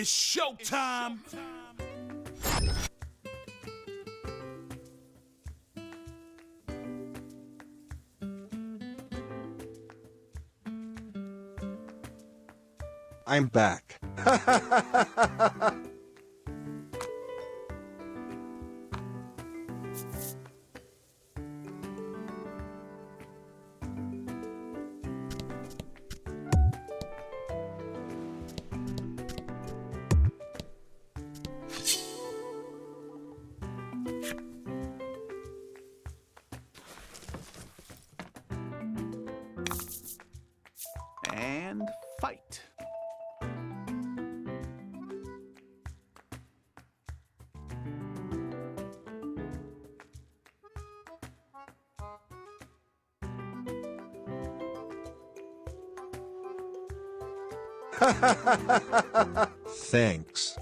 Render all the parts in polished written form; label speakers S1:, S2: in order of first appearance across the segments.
S1: It's showtime.
S2: I'm back.
S3: And fight.
S2: Thanks.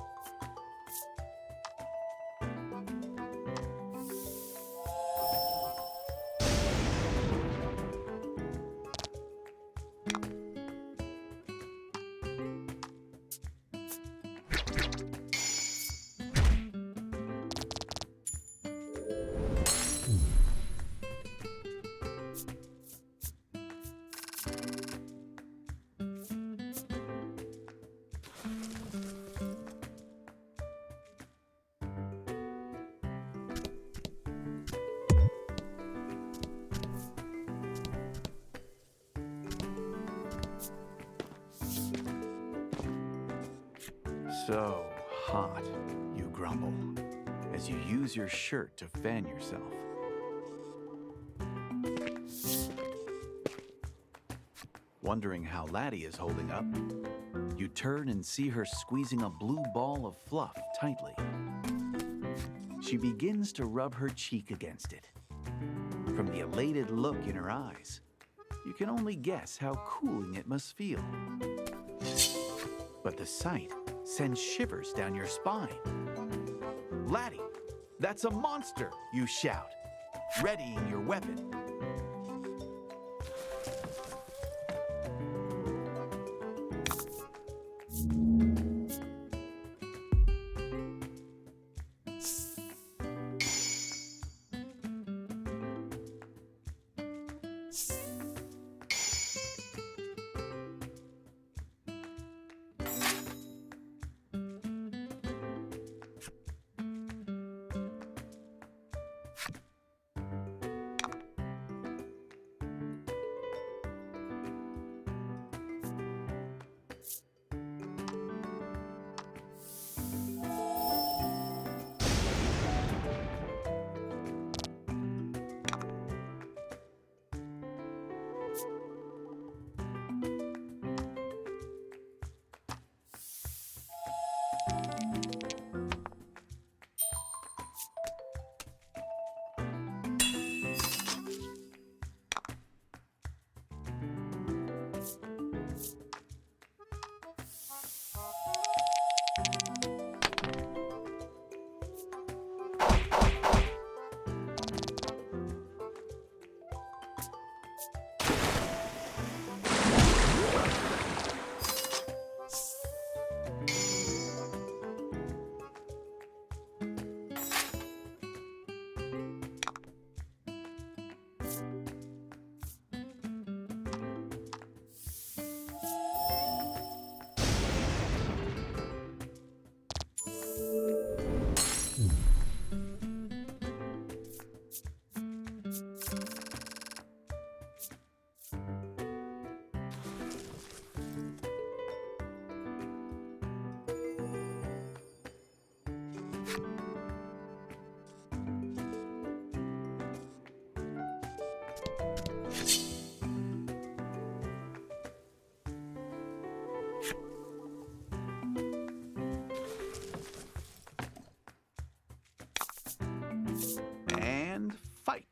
S3: So hot, you grumble, as you use your shirt to fan yourself. Wondering how Laddie is holding up, you turn and see her squeezing a blue ball of fluff tightly. She begins to rub her cheek against it. From the elated look in her eyes, you can only guess how cooling it must feel. But the sight sends shivers down your spine. Laddie, that's a monster, you shout, readying your weapon. And fight.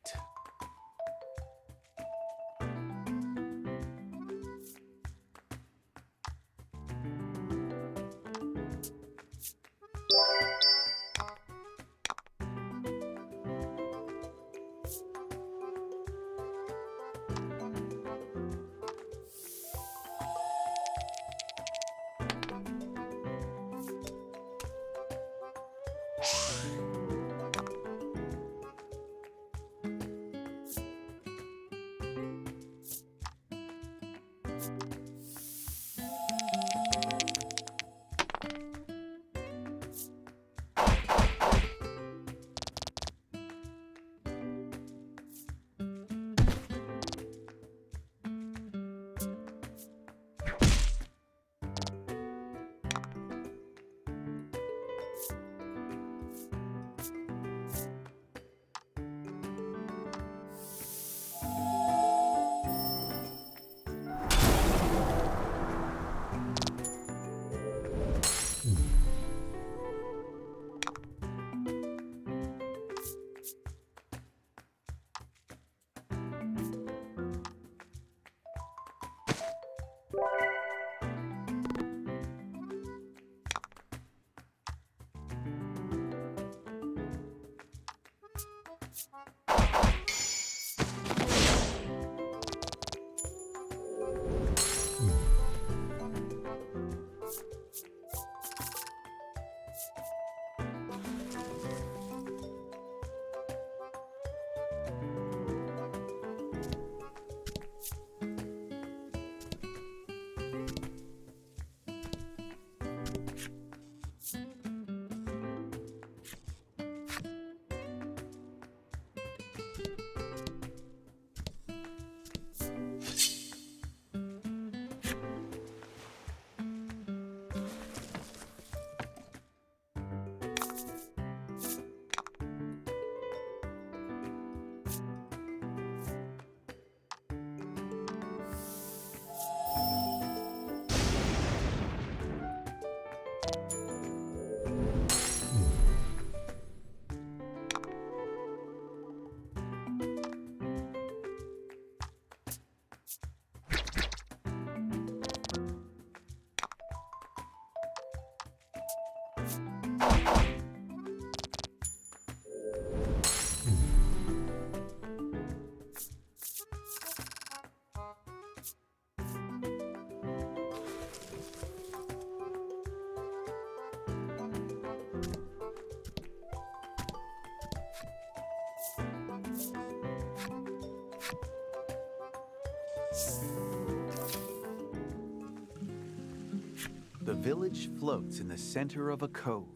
S3: The village floats in the center of a cove.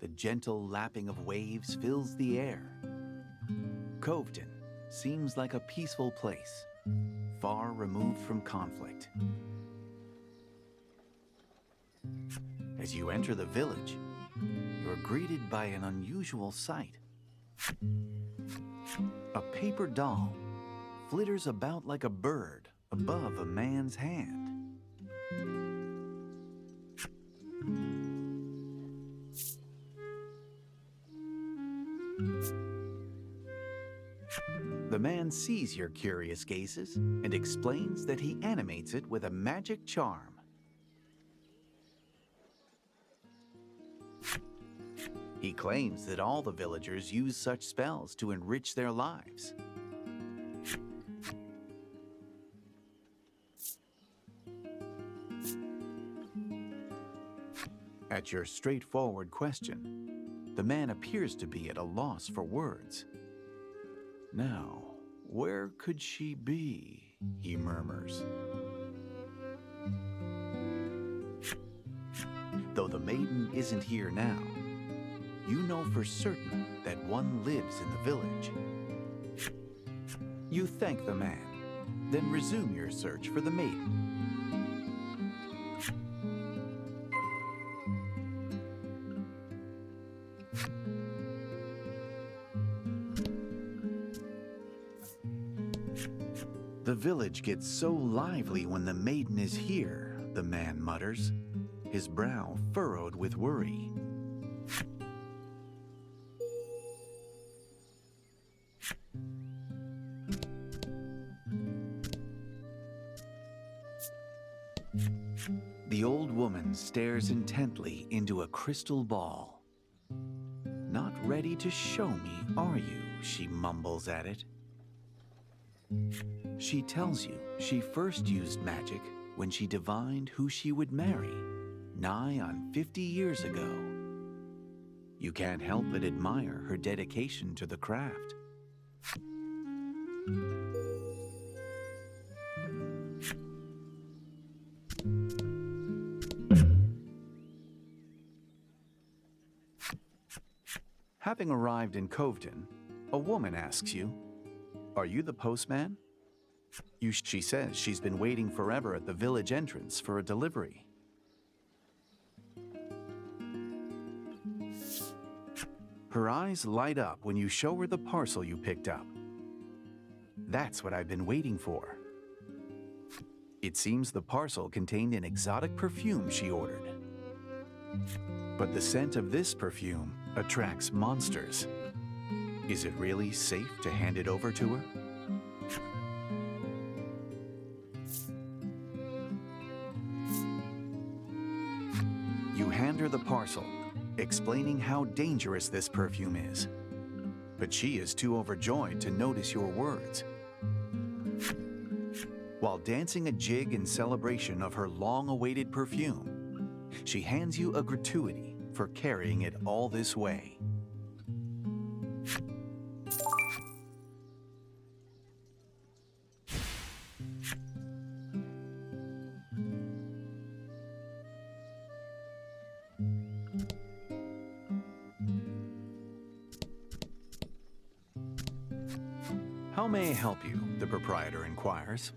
S3: The gentle lapping of waves fills the air. Coveton seems like a peaceful place, far removed from conflict. As you enter the village, you're greeted by an unusual sight. A paper doll flitters about like a bird above a man's hand. The man sees your curious gazes and explains that he animates it with a magic charm. He claims that all the villagers use such spells to enrich their lives. At your straightforward question, the man appears to be at a loss for words. Now, where could she be? He murmurs. Though the maiden isn't here now, you know for certain that one lives in the village. You thank the man, then resume your search for the maiden. The village gets so lively when the maiden is here, the man mutters, his brow furrowed with worry. The old woman stares intently into a crystal ball. "Not ready to show me, are you?" she mumbles at it. She tells you she first used magic when she divined who she would marry, nigh on 50 years ago. You can't help but admire her dedication to the craft. Having arrived in Coveton, a woman asks you, "Are you the postman?" She says she's been waiting forever at the village entrance for a delivery. Her eyes light up when you show her the parcel you picked up. "That's what I've been waiting for." It seems the parcel contained an exotic perfume she ordered. But the scent of this perfume attracts monsters. Is it really safe to hand it over to her? You hand her the parcel, explaining how dangerous this perfume is. But she is too overjoyed to notice your words. While dancing a jig in celebration of her long-awaited perfume, she hands you a gratuity for carrying it all this way. How may I help you? The proprietor inquires.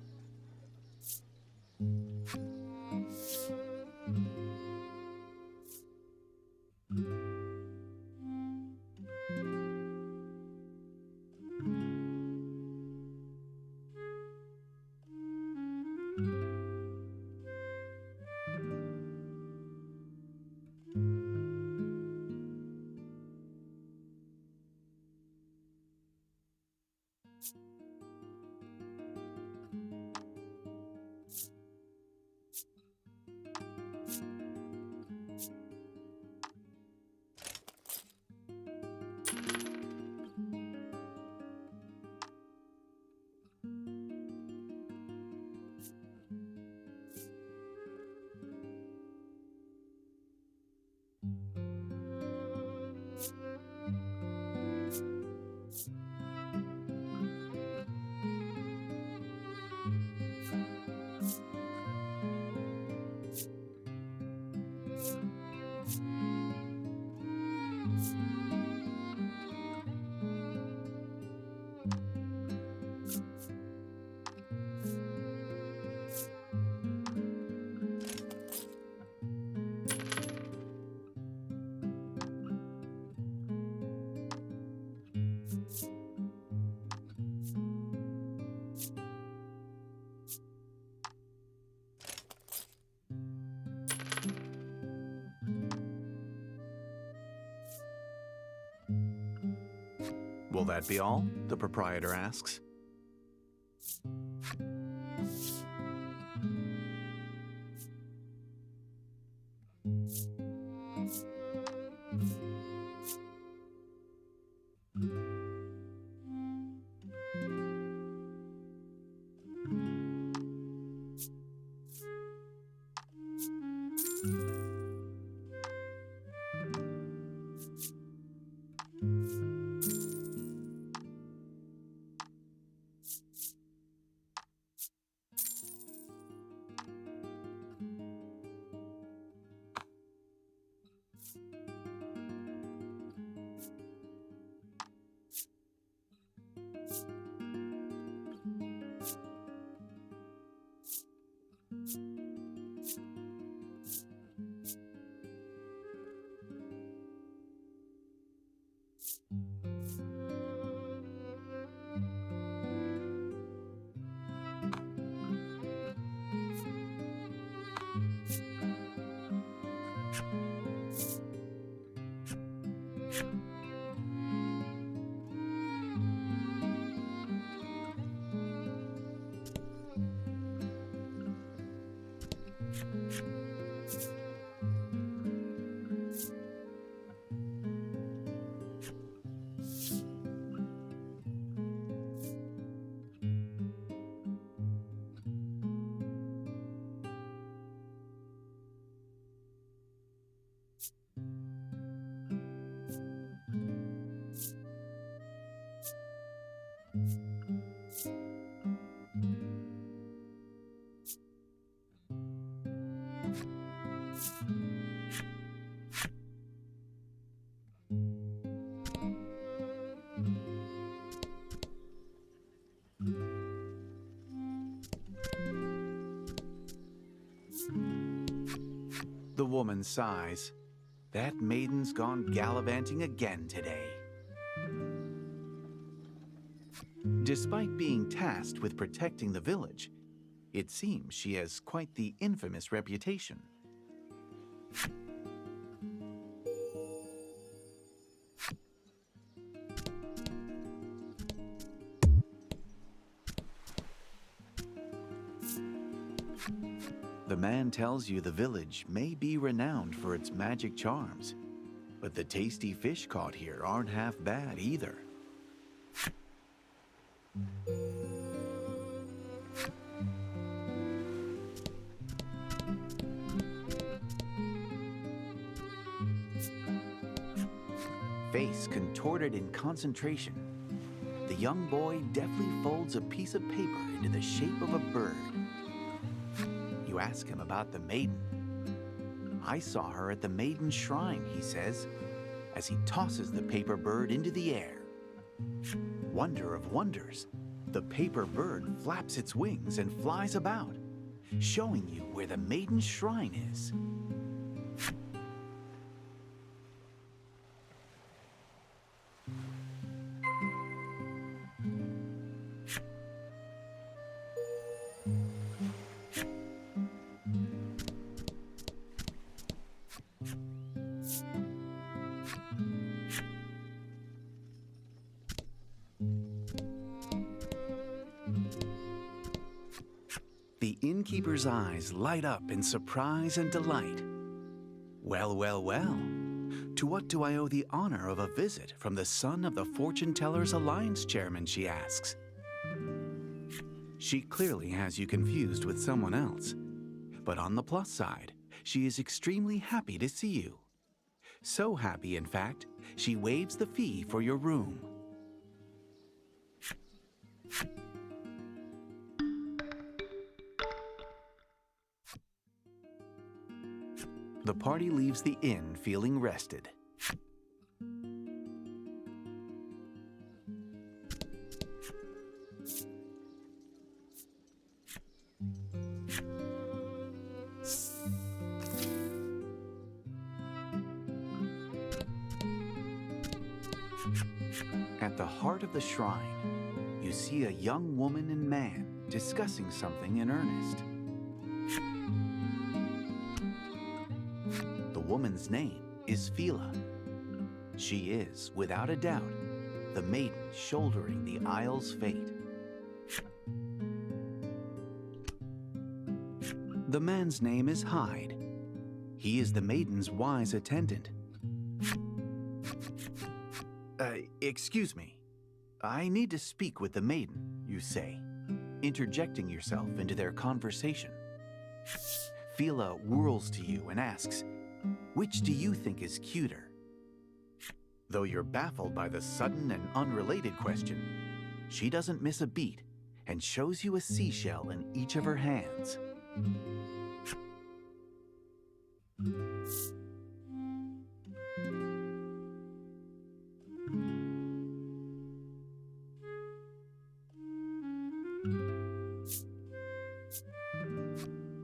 S3: Will that be all? The proprietor asks. The woman sighs. That maiden's gone gallivanting again today. Despite being tasked with protecting the village, it seems she has quite the infamous reputation. The man tells you the village may be renowned for its magic charms, but the tasty fish caught here aren't half bad either. Face contorted in concentration, the young boy deftly folds a piece of paper into the shape of a bird. You ask him about the maiden. I saw her at the Maiden shrine, he says, as he tosses the paper bird into the air. Wonder of wonders, The paper bird flaps its wings and flies about, showing you where the Maiden's shrine is. The innkeeper's eyes light up in surprise and delight. Well, well, well. To what do I owe the honor of a visit from the son of the Fortune Tellers Alliance chairman, she asks. She clearly has you confused with someone else. But on the plus side, she is extremely happy to see you. So happy, in fact, she waives the fee for your room. The party leaves the inn feeling rested. At the heart of the shrine, you see a young woman and man discussing something in earnest. The woman's name is Fila. She is, without a doubt, the maiden shouldering the Isle's fate. The man's name is Hyde. He is the maiden's wise attendant. Excuse me. I need to speak with the maiden, you say, interjecting yourself into their conversation. Fila whirls to you and asks, which do you think is cuter? Though you're baffled by the sudden and unrelated question, she doesn't miss a beat and shows you a seashell in each of her hands.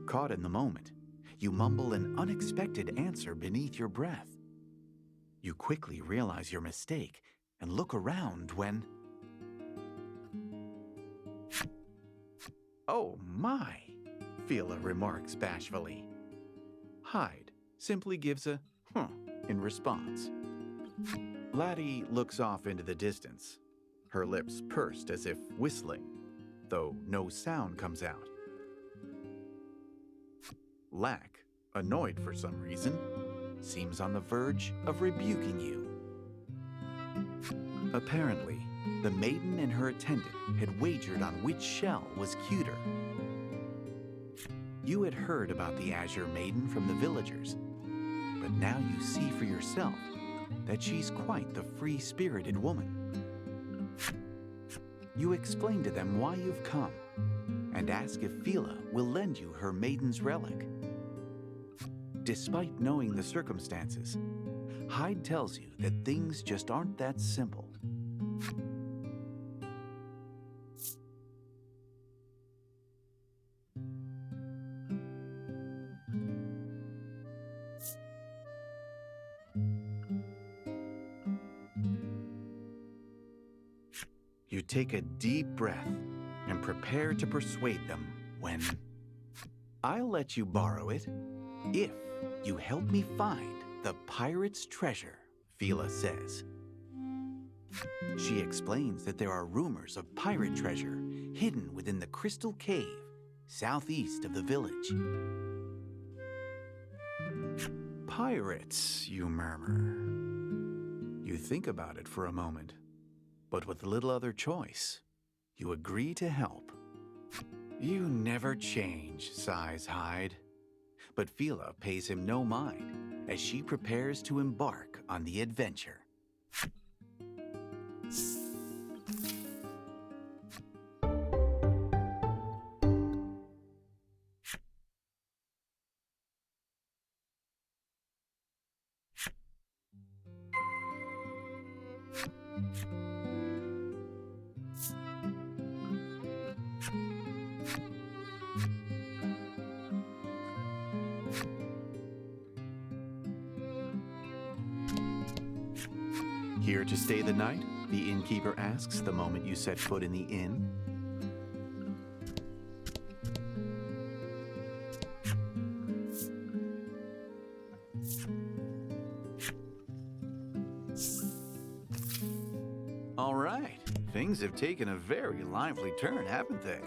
S3: Caught in the moment, you mumble an unexpected answer beneath your breath. You quickly realize your mistake and look around when... Oh my, Fila remarks bashfully. Hyde simply gives a in response. Laddie looks off into the distance, her lips pursed as if whistling, though no sound comes out. Lack, annoyed for some reason, seems on the verge of rebuking you. Apparently, the maiden and her attendant had wagered on which shell was cuter. You had heard about the Azure Maiden from the villagers, but now you see for yourself that she's quite the free-spirited woman. You explain to them why you've come and ask if Fila will lend you her maiden's relic. Despite knowing the circumstances, Hyde tells you that things just aren't that simple. You take a deep breath and prepare to persuade them when... I'll let you borrow it if you help me find the pirate's treasure, Fila says. She explains that there are rumors of pirate treasure hidden within the crystal cave southeast of the village. Pirates, you murmur. You think about it for a moment, but with little other choice, you agree to help. You never change, sighs Hyde. But Fila pays him no mind as she prepares to embark on the adventure. Here to stay the night? The innkeeper asks the moment you set foot in the inn. All right, things have taken a very lively turn, haven't they?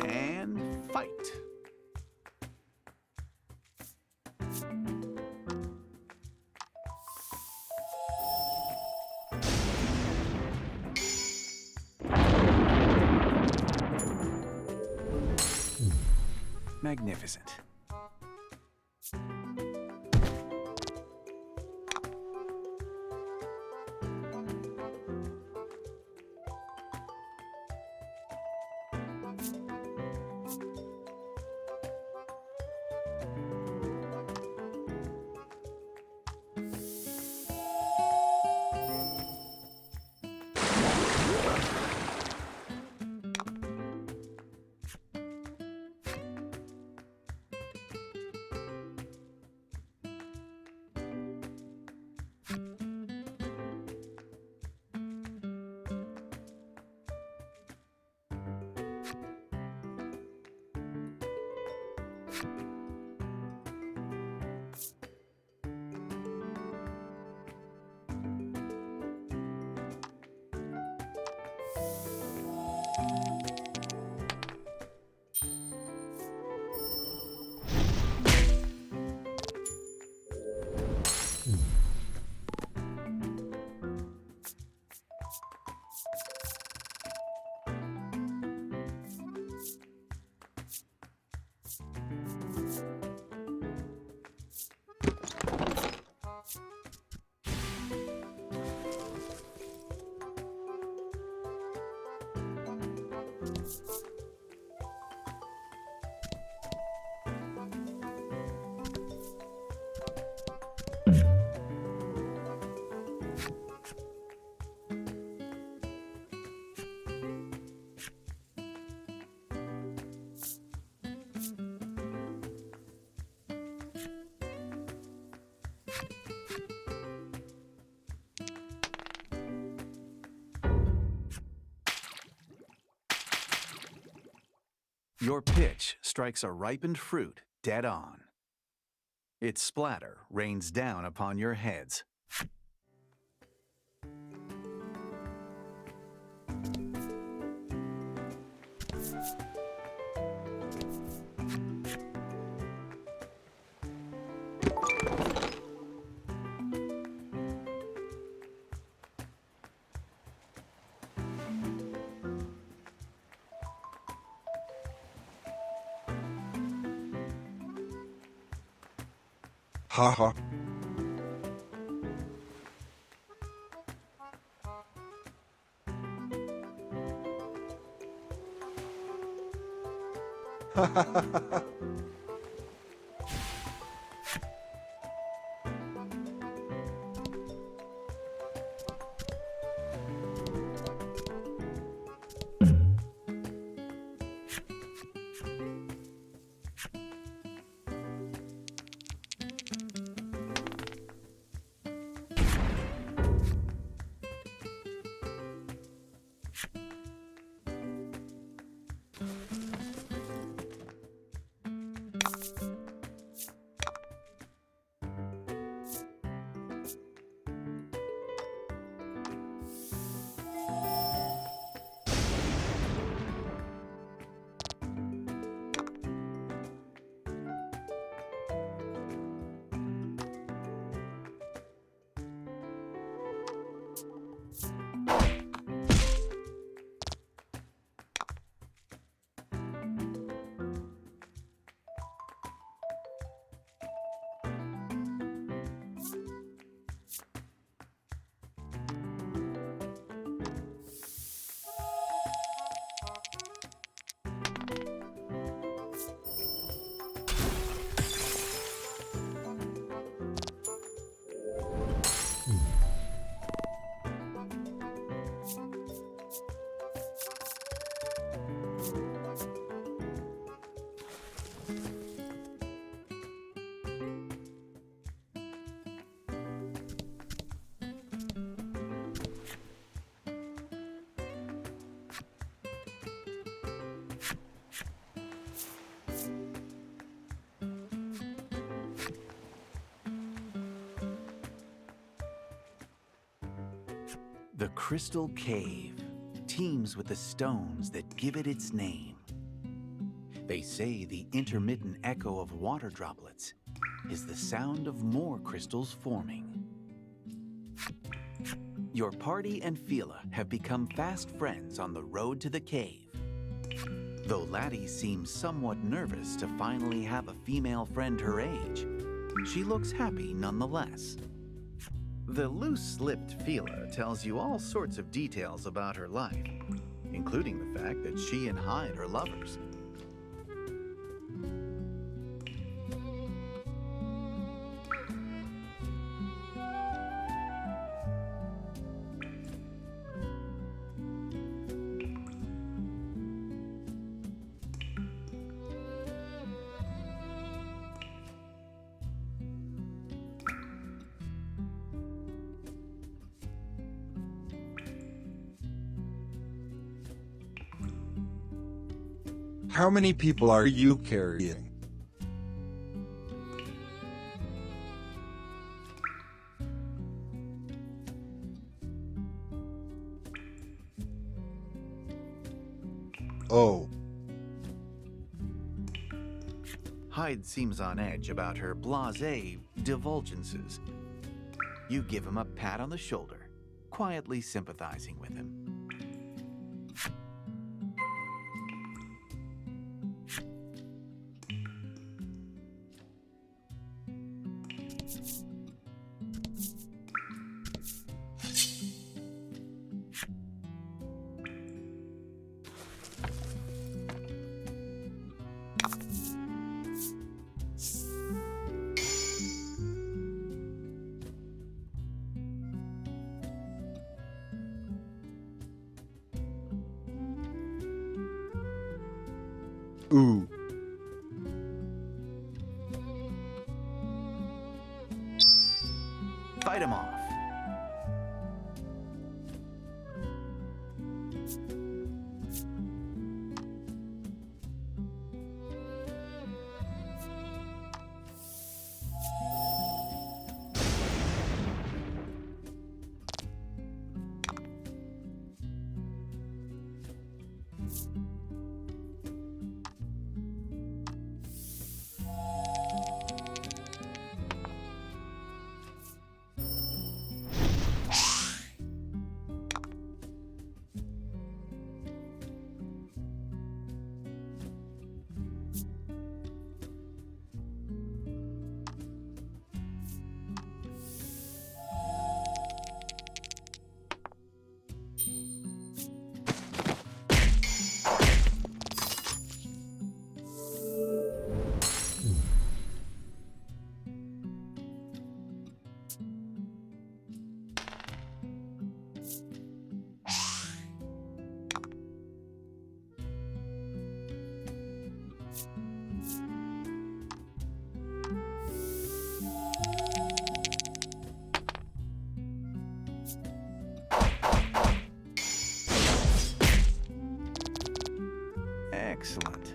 S3: And fight. Magnificent. Your pitch strikes a ripened fruit dead on. Its splatter rains down upon your heads.
S2: Ha ha. Ha ha ha ha.
S3: The Crystal Cave teems with the stones that give it its name. They say the intermittent echo of water droplets is the sound of more crystals forming. Your party and Fila have become fast friends on the road to the cave. Though Laddie seems somewhat nervous to finally have a female friend her age, she looks happy nonetheless. The loose-lipped Fila tells you all sorts of details about her life, including the fact that she and Hyde are lovers.
S2: How many people are you carrying? Oh.
S3: Hyde seems on edge about her blasé divulgences. You give him a pat on the shoulder, quietly sympathizing with him.
S2: Ooh.
S3: Fight him off. Excellent.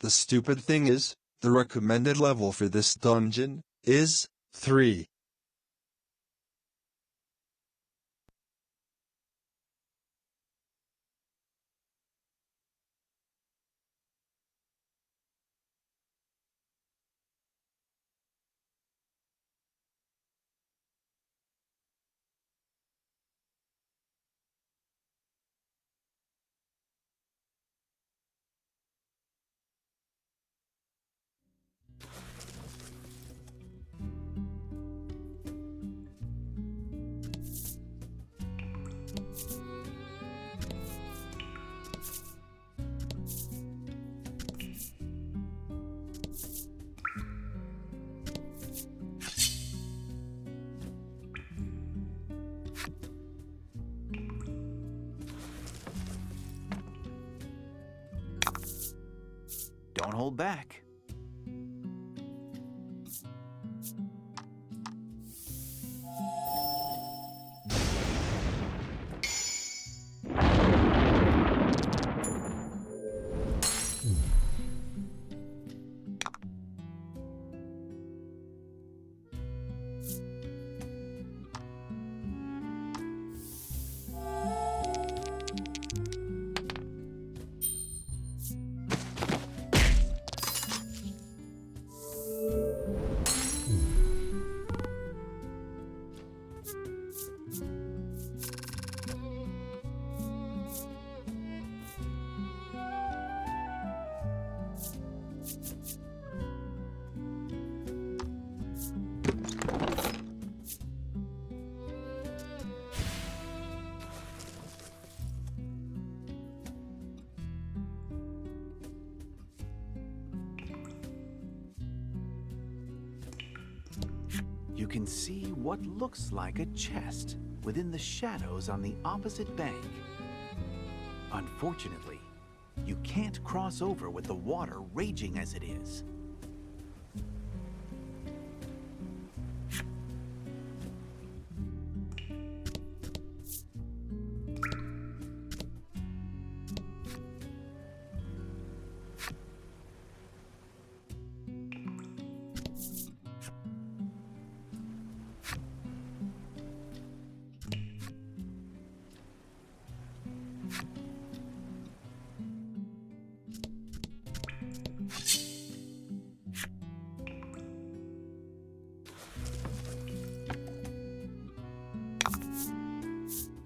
S2: The stupid thing is, the recommended level for this dungeon is 3.
S3: Don't hold back. You can see what looks like a chest within the shadows on the opposite bank. Unfortunately, you can't cross over with the water raging as it is.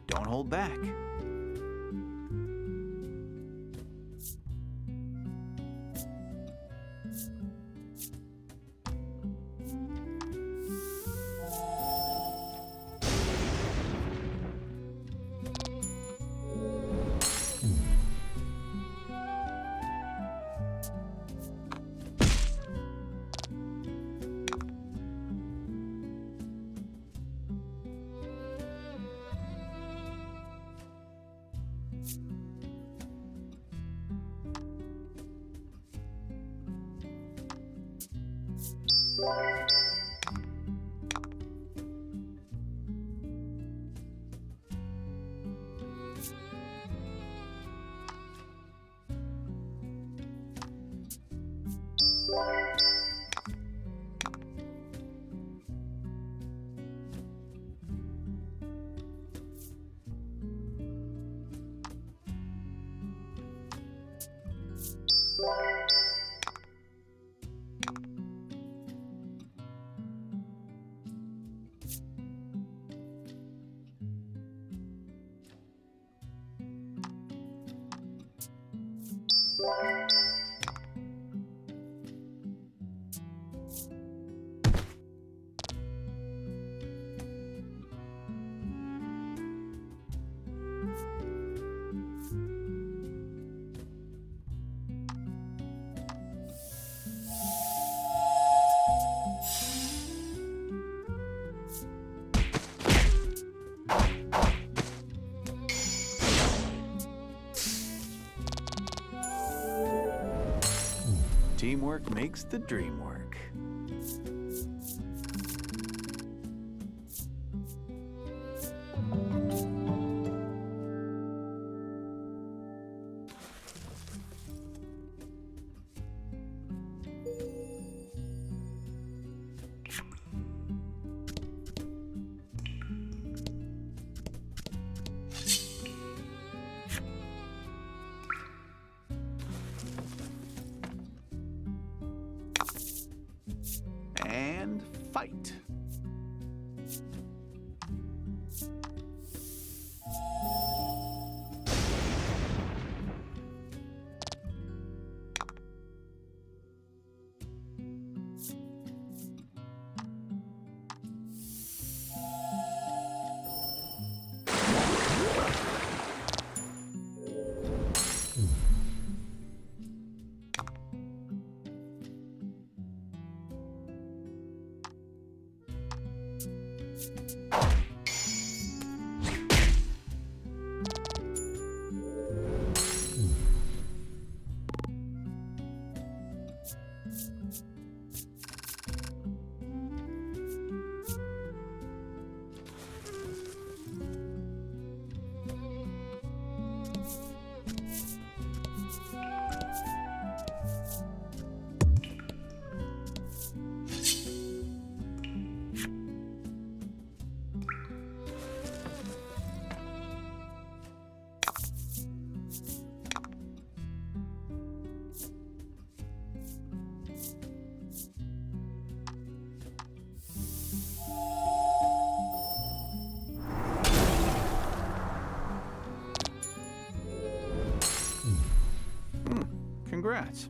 S3: Don't hold back. Teamwork makes the dream work. fight. Congrats.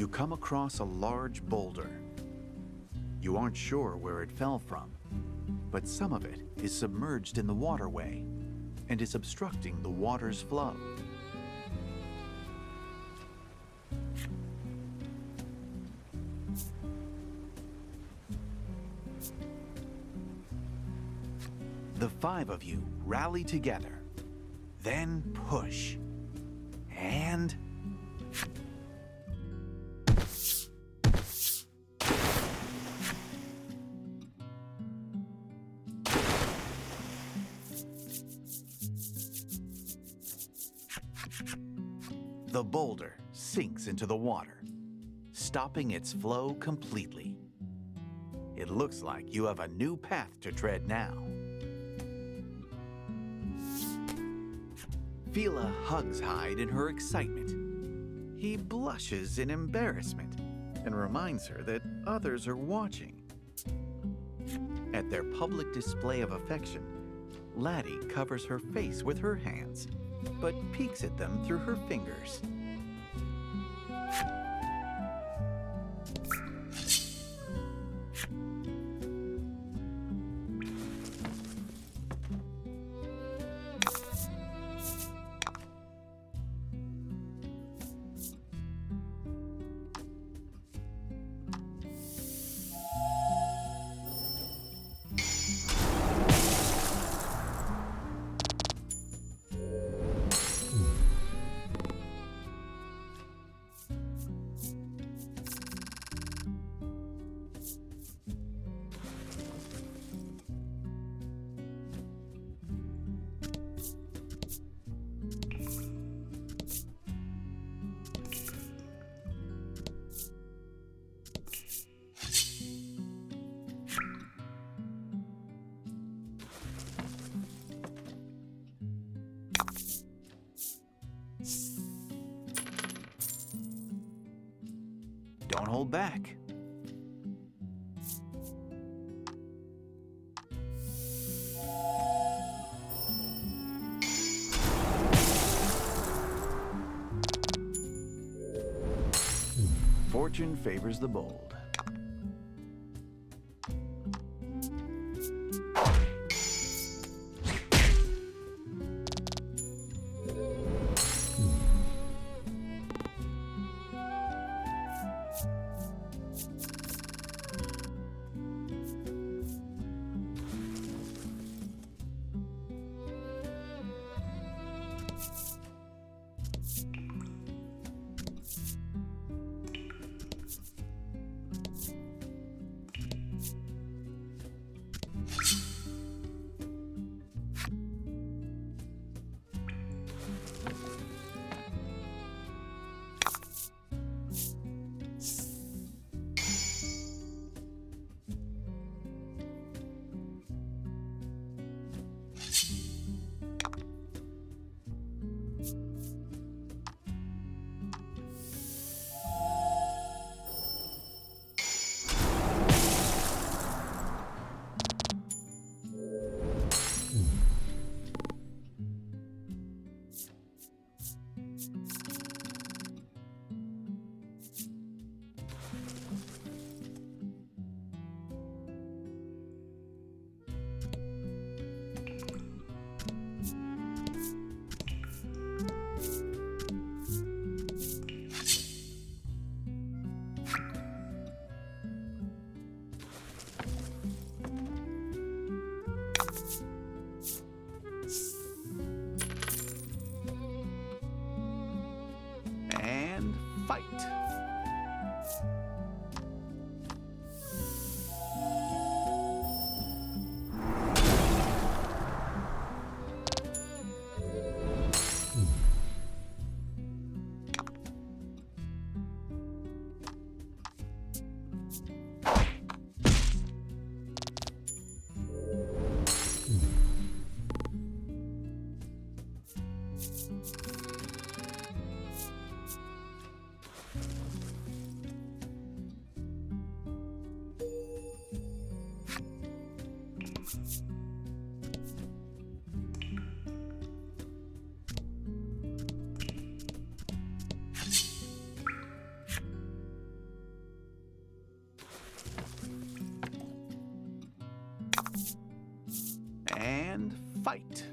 S3: You come across a large boulder. You aren't sure where it fell from, but some of it is submerged in the waterway and is obstructing the water's flow. The five of you rally together, then push, and the boulder sinks into the water, stopping its flow completely. It looks like you have a new path to tread now. Fila hugs Hyde in her excitement. He blushes in embarrassment and reminds her that others are watching. At their public display of affection, Laddie covers her face with her hands, but peeks at them through her fingers. Don't hold back. Fortune favors the bold. And fight. And fight.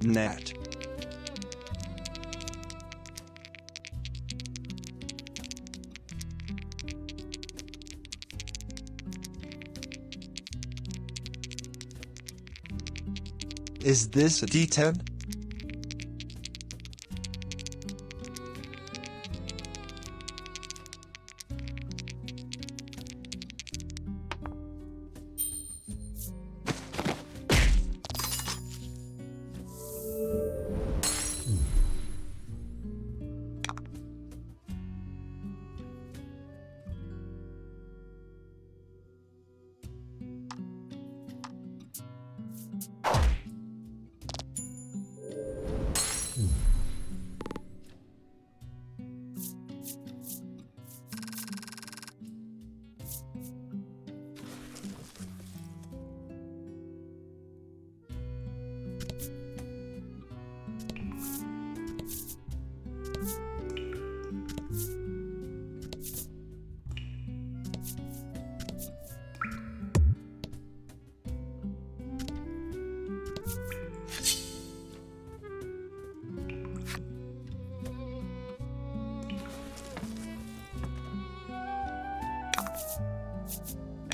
S2: gnat. Is this a D10?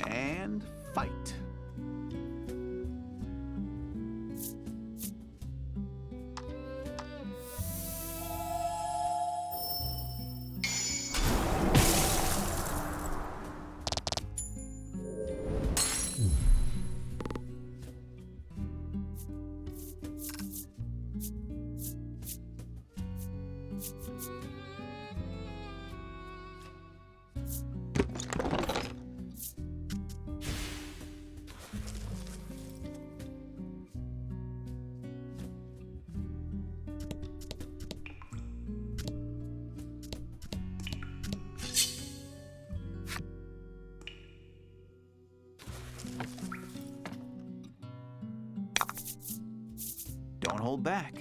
S3: And fight. Don't hold back.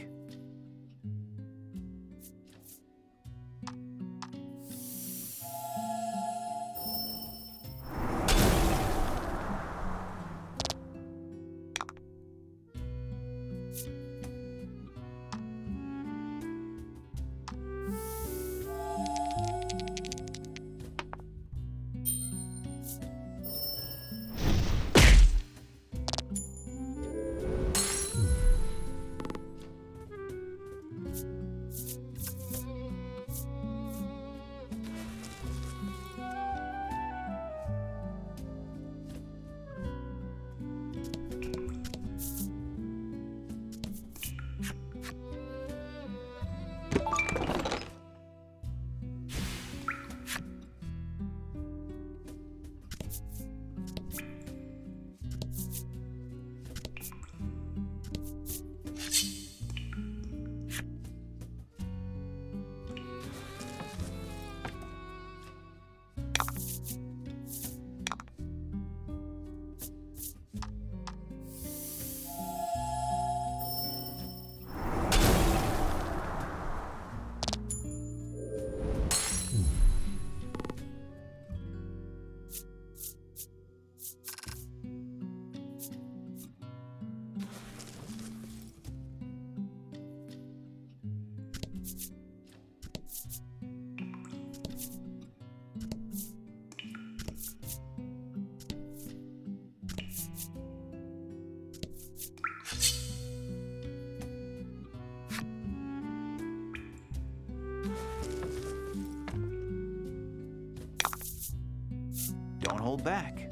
S3: Don't hold back.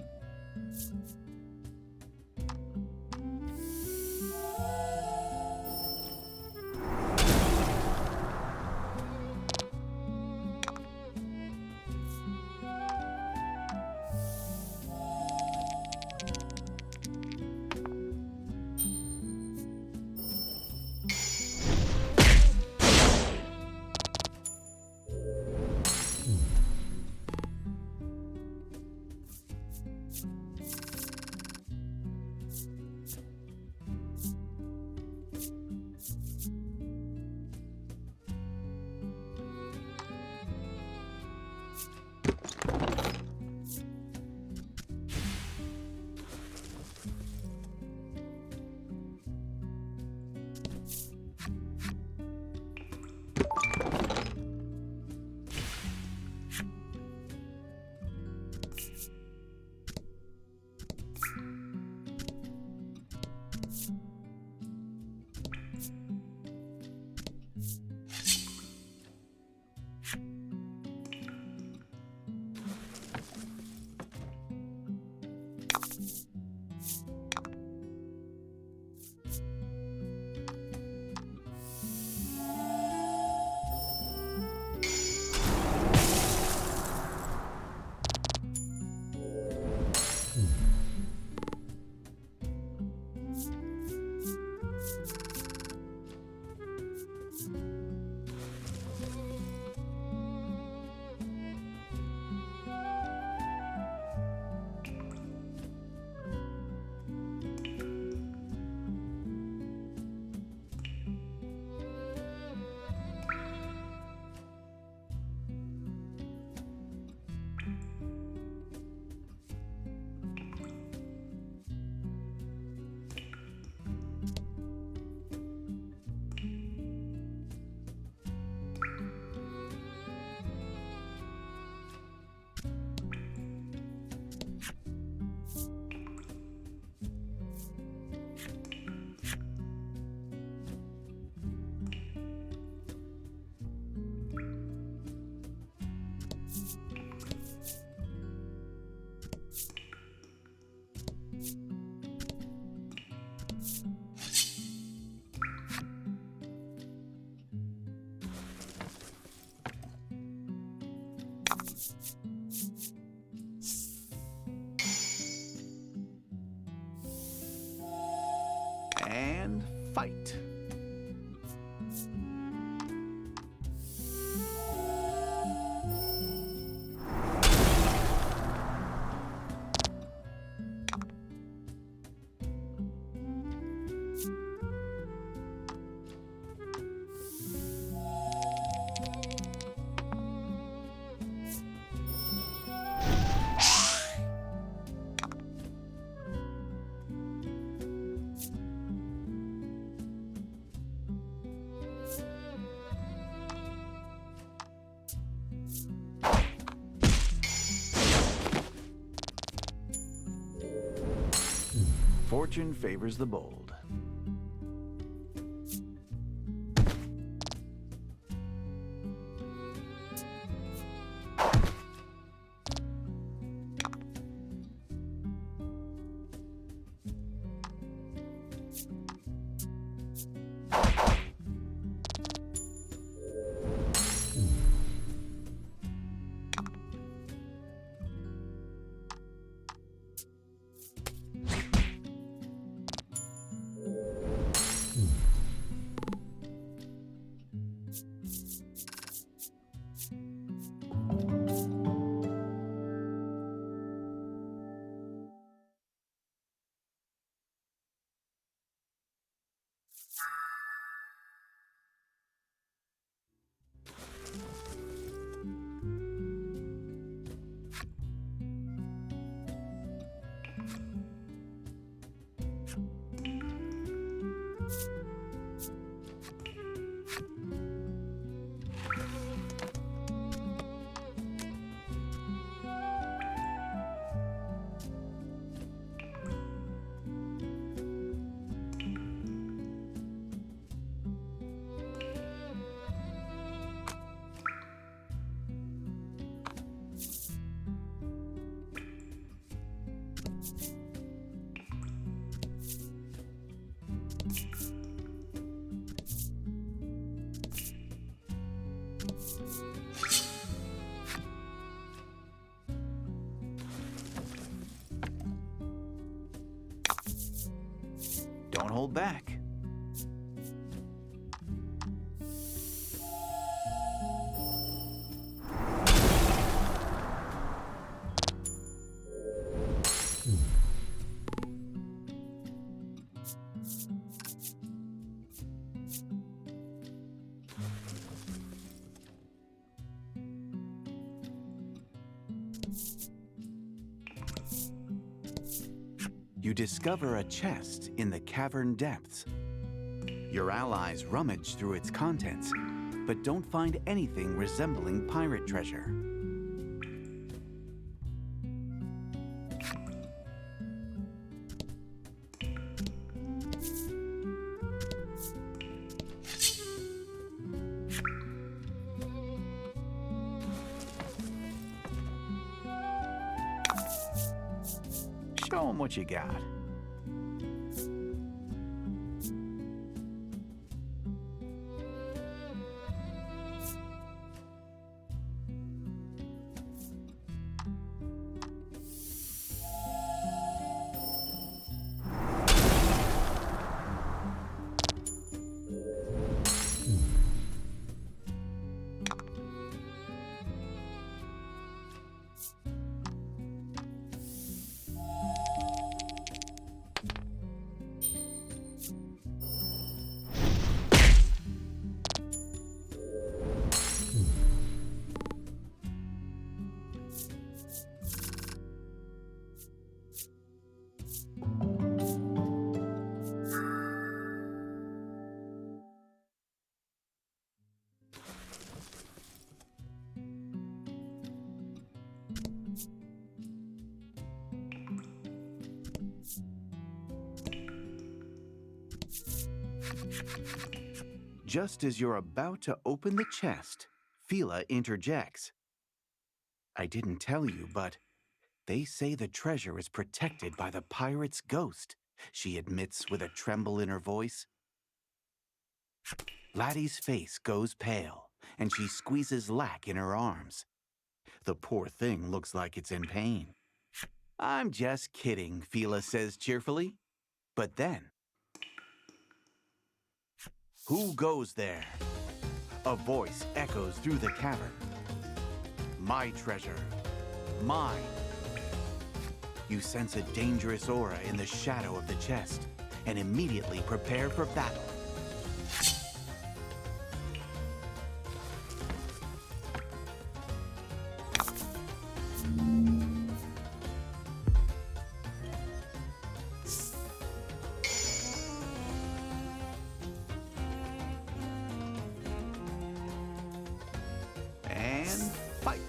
S3: fight. Fortune favors the bold. Don't hold back. You discover a chest in the cavern depths. Your allies rummage through its contents, but don't find anything resembling pirate treasure. Show 'em what you got. Just as you're about to open the chest, Fila interjects. I didn't tell you, but they say the treasure is protected by the pirate's ghost, she admits with a tremble in her voice. Laddie's face goes pale, and she squeezes Lack in her arms. The poor thing looks like it's in pain. I'm just kidding, Fila says cheerfully. But then, Who goes there? A voice echoes through the cavern. My treasure. Mine. You sense a dangerous aura in the shadow of the chest and immediately prepare for battle. And fight.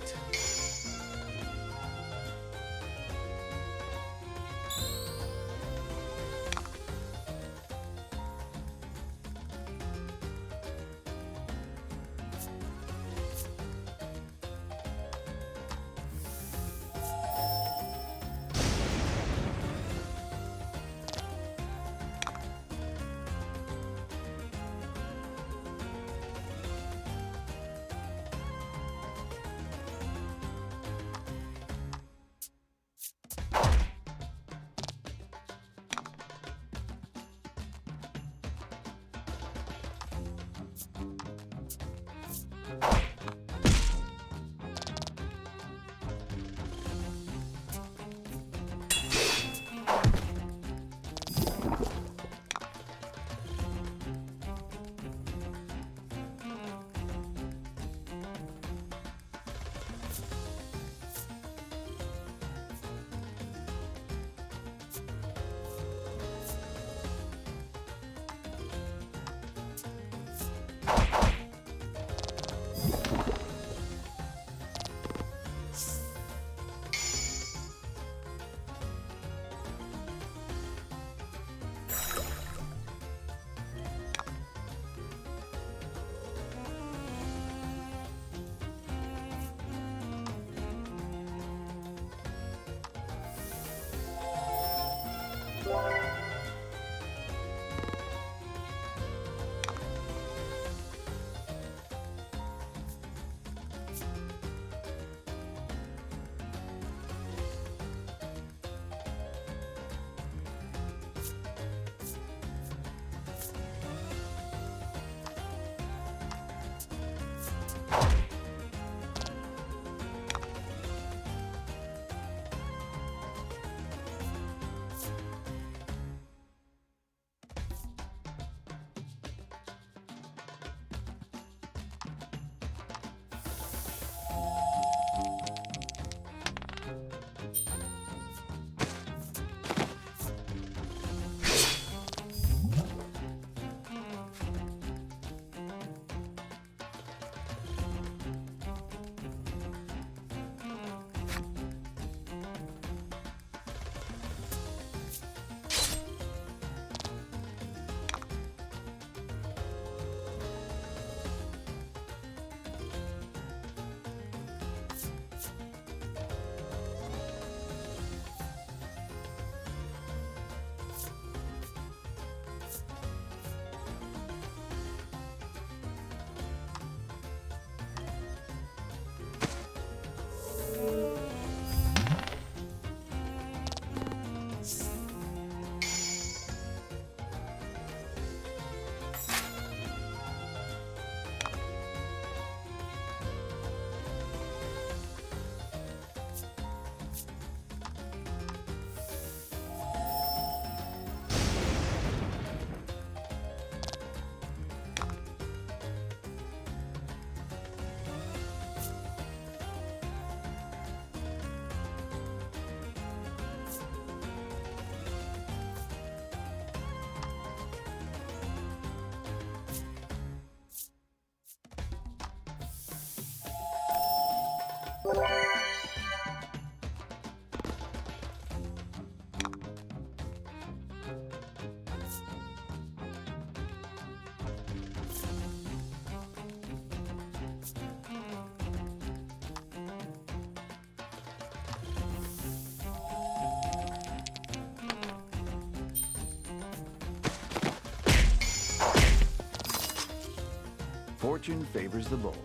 S3: Fortune favors the bold.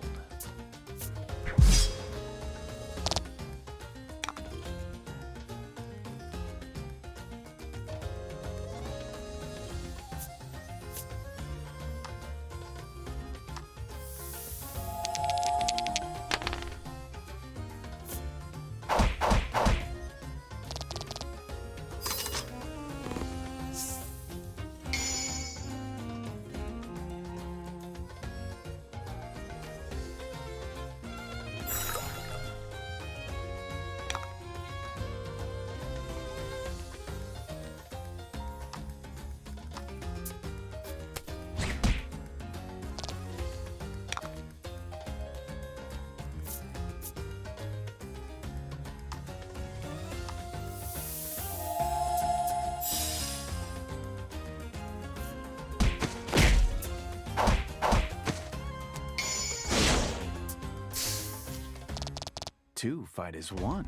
S3: 2 fight as 1.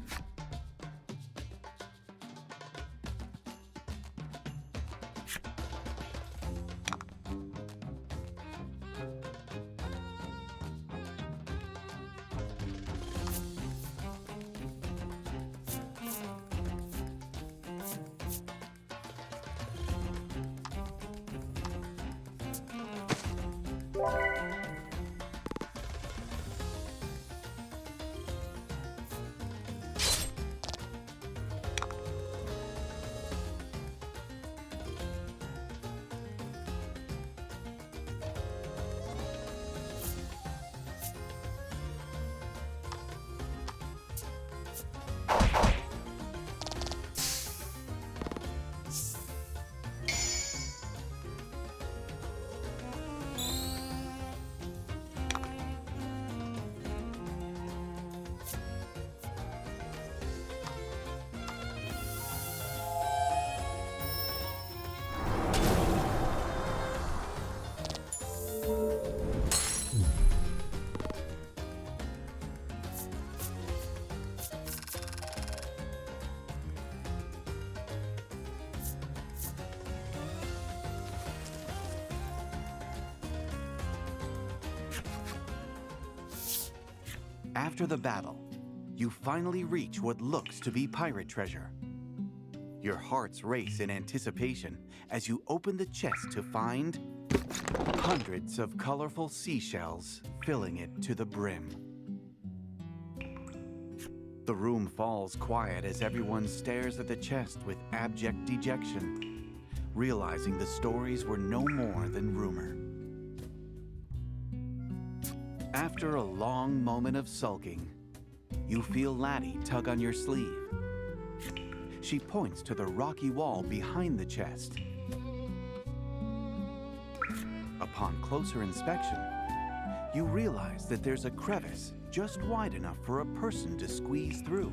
S3: After the battle, you finally reach what looks to be pirate treasure. Your hearts race in anticipation as you open the chest to find hundreds of colorful seashells filling it to the brim. The room falls quiet as everyone stares at the chest with abject dejection, realizing the stories were no more than rumor. After a long moment of sulking, you feel Laddie tug on your sleeve. She points to the rocky wall behind the chest. Upon closer inspection, you realize that there's a crevice just wide enough for a person to squeeze through.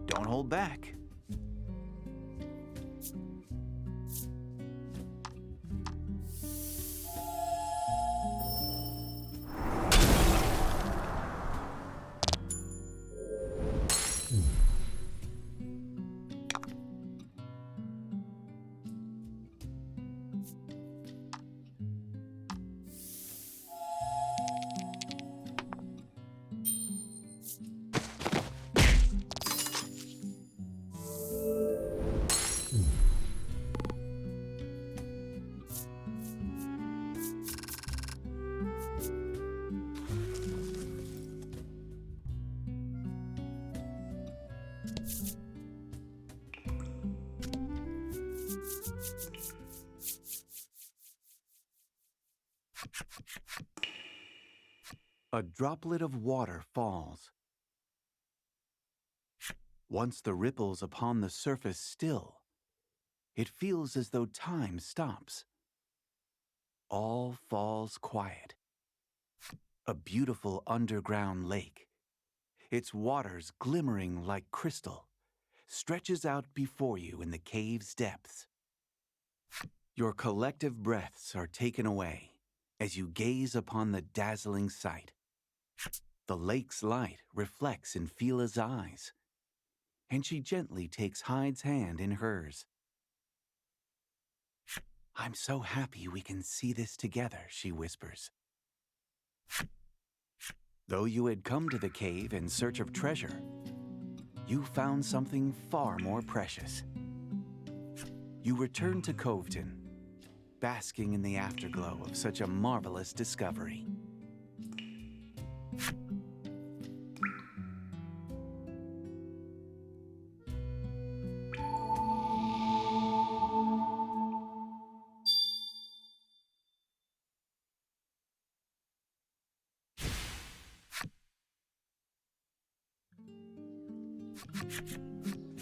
S3: Don't hold back. A droplet of water falls. Once the ripples upon the surface still, it feels as though time stops. All falls quiet. A beautiful underground lake, its waters glimmering like crystal, stretches out before you in the cave's depths. Your collective breaths are taken away as you gaze upon the dazzling sight. The lake's light reflects in Fila's eyes, and she gently takes Hyde's hand in hers. "I'm so happy we can see this together," she whispers. Though you had come to the cave in search of treasure, you found something far more precious. You return to Coveton, basking in the afterglow of such a marvelous discovery.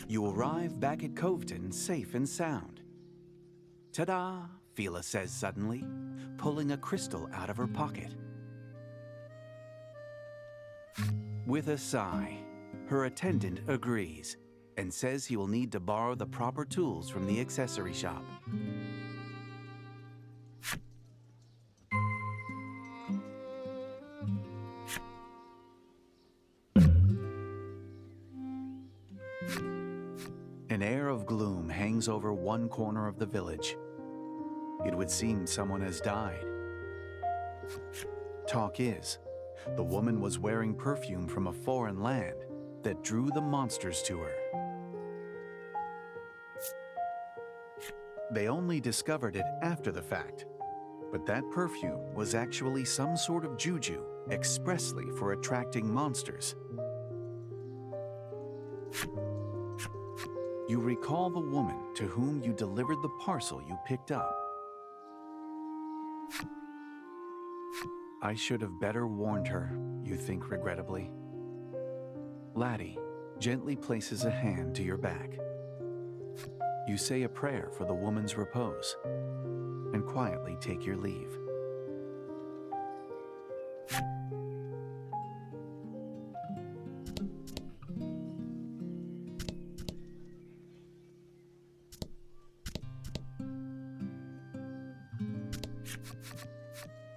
S3: You arrive back at Coveton safe and sound. Ta-da, Fila says suddenly, pulling a crystal out of her pocket. With a sigh, her attendant agrees and says he will need to borrow the proper tools from the accessory shop. An air of gloom hangs over one corner of the village. It would seem someone has died. Talk is, the woman was wearing perfume from a foreign land that drew the monsters to her. They only discovered it after the fact, but that perfume was actually some sort of juju expressly for attracting monsters. You recall the woman to whom you delivered the parcel you picked up. I should have better warned her, you think regrettably. Laddie gently places a hand to your back. You say a prayer for the woman's repose and quietly take your leave.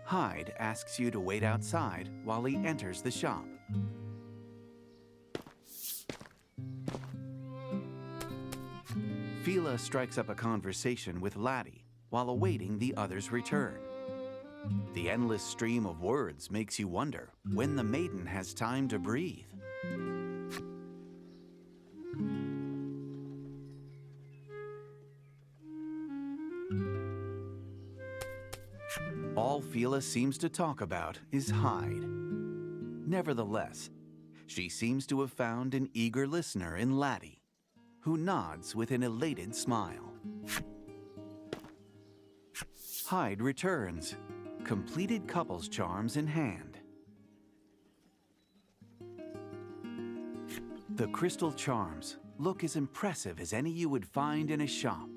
S3: Hyde asks you to wait outside while he enters the shop. Fila strikes up a conversation with Laddie while awaiting the other's return. The endless stream of words makes you wonder when the maiden has time to breathe. All Fila seems to talk about is Hyde. Nevertheless, she seems to have found an eager listener in Laddie, who nods with an elated smile. Hyde returns, completed couples charms in hand. The crystal charms look as impressive as any you would find in a shop.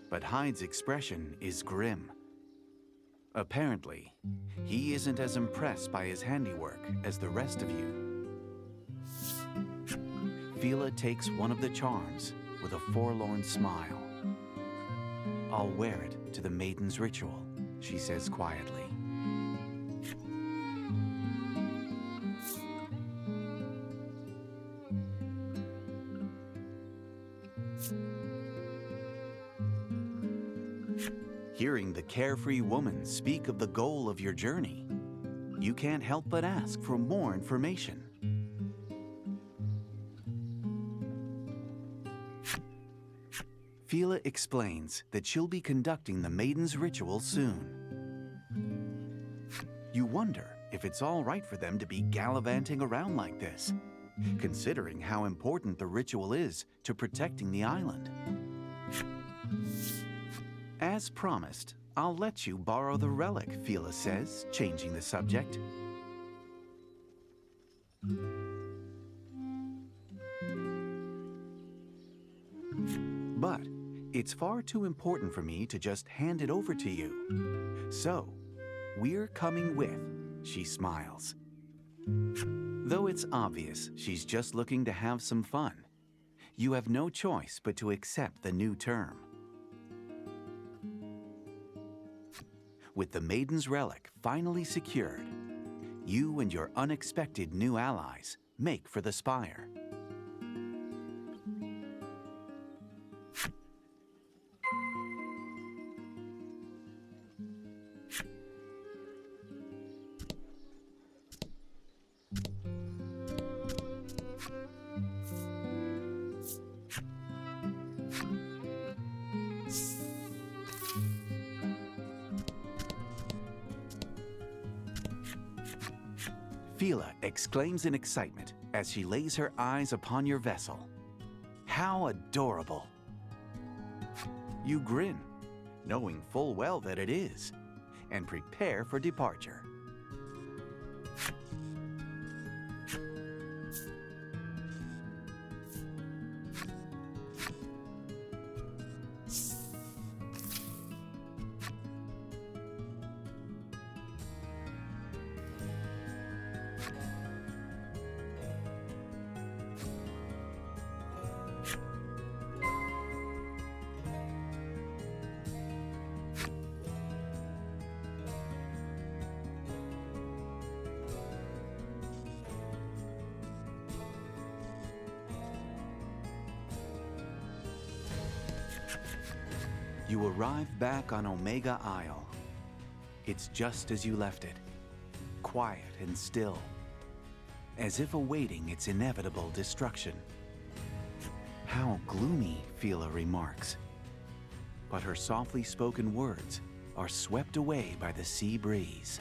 S3: But Hyde's expression is grim. Apparently, he isn't as impressed by his handiwork as the rest of you. Fila takes one of the charms with a forlorn smile. I'll wear it to the maiden's ritual, she says quietly. Hearing the carefree woman speak of the goal of your journey, you can't help but ask for more information. Fila explains that she'll be conducting the maiden's ritual soon. You wonder if it's all right for them to be gallivanting around like this, considering how important the ritual is to protecting the island. As promised, I'll let you borrow the relic, Fila says, changing the subject. But it's far too important for me to just hand it over to you. So, we're coming with, she smiles. Though it's obvious she's just looking to have some fun, you have no choice but to accept the new term. With the Maiden's relic finally secured, you and your unexpected new allies make for the spire. Fila exclaims in excitement as she lays her eyes upon your vessel. How adorable! You grin, knowing full well that it is, and prepare for departure. You arrive back on Omega Isle. It's just as you left it, quiet and still, as if awaiting its inevitable destruction. How gloomy, Phila remarks. But her softly spoken words are swept away by the sea breeze.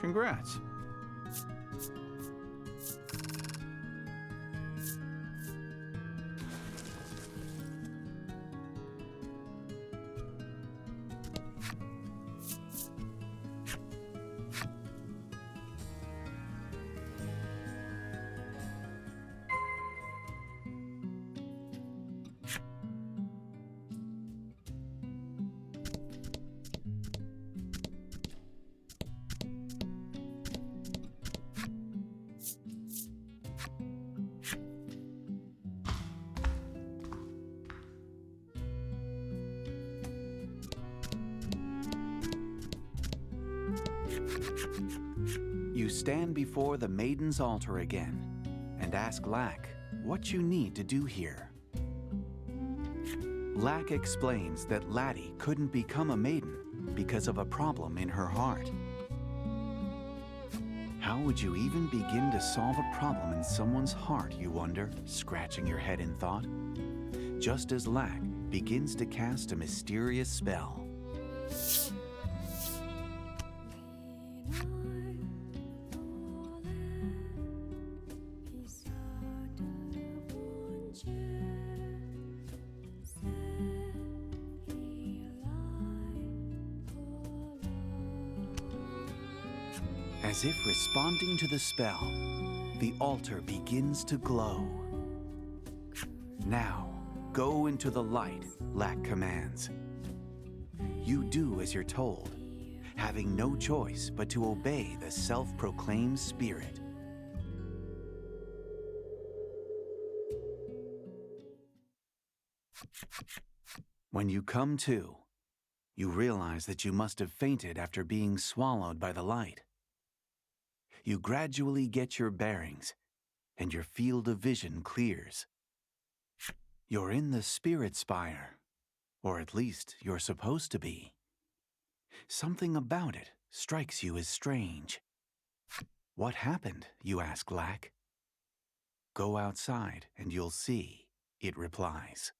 S3: Congrats. You stand before the Maiden's altar again and ask Lack what you need to do here. Lack explains that Laddie couldn't become a maiden because of a problem in her heart. How would you even begin to solve a problem in someone's heart, you wonder, scratching your head in thought? Just as Lack begins to cast a mysterious spell. As if responding to the spell, the altar begins to glow. Now, go into the light, Lack commands. You do as you're told, having no choice but to obey the self-proclaimed spirit. When you come to, you realize that you must have fainted after being swallowed by the light. You gradually get your bearings, and your field of vision clears. You're in the Spirit Spire, or at least you're supposed to be. Something about it strikes you as strange. What happened, you ask Lack? Go outside and you'll see, it replies.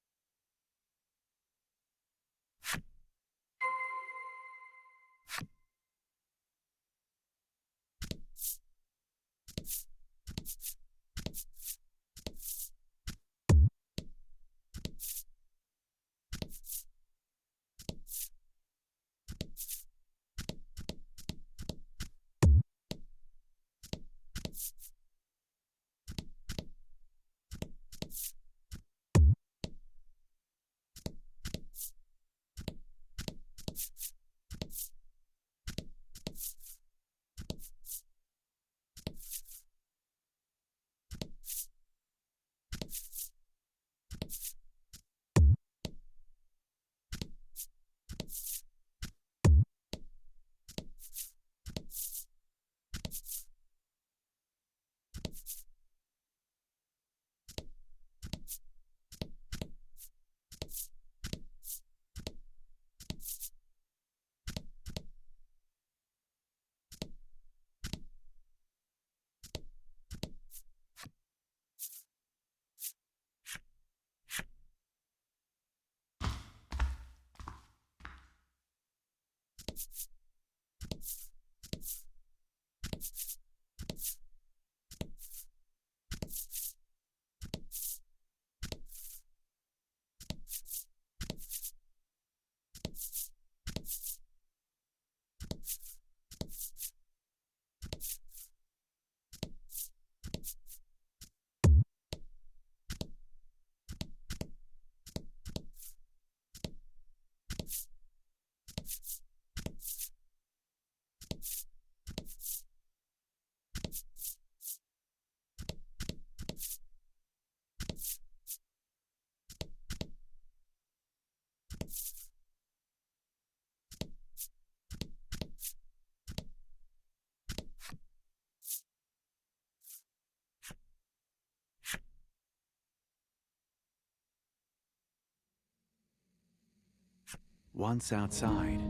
S3: Once outside,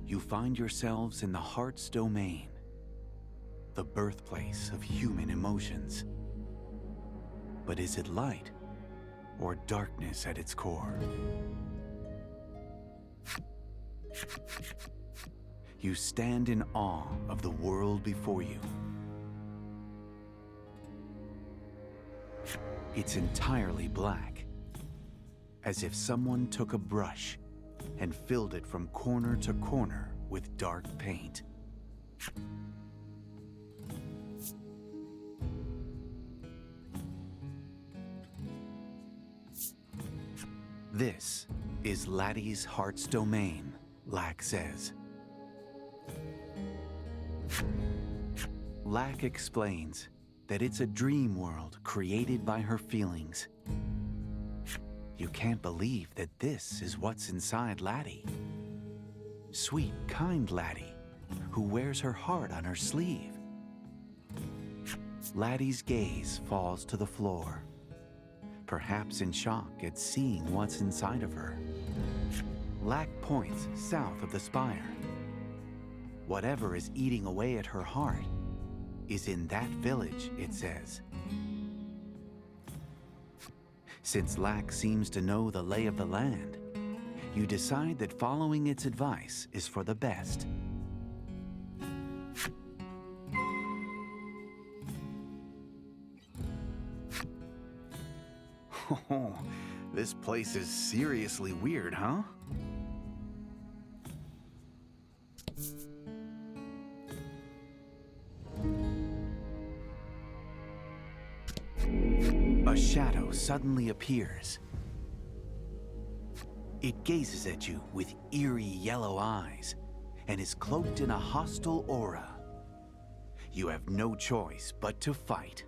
S3: you find yourselves in the heart's domain, the birthplace of human emotions. But is it light or darkness at its core? You stand in awe of the world before you. It's entirely black, as if someone took a brush and filled it from corner to corner with dark paint. This is Laddie's heart's domain, Lack says. Lack explains that it's a dream world created by her feelings. You can't believe that this is what's inside Laddie. Sweet, kind Laddie, who wears her heart on her sleeve. Laddie's gaze falls to the floor, perhaps in shock at seeing what's inside of her. Lack points south of the spire. Whatever is eating away at her heart is in that village, it says. Since Lack seems to know the lay of the land, you decide that following its advice is for the best. Oh, this place is seriously weird, huh? A shadow suddenly appears. It gazes at you with eerie yellow eyes and is cloaked in a hostile aura. You have no choice but to fight.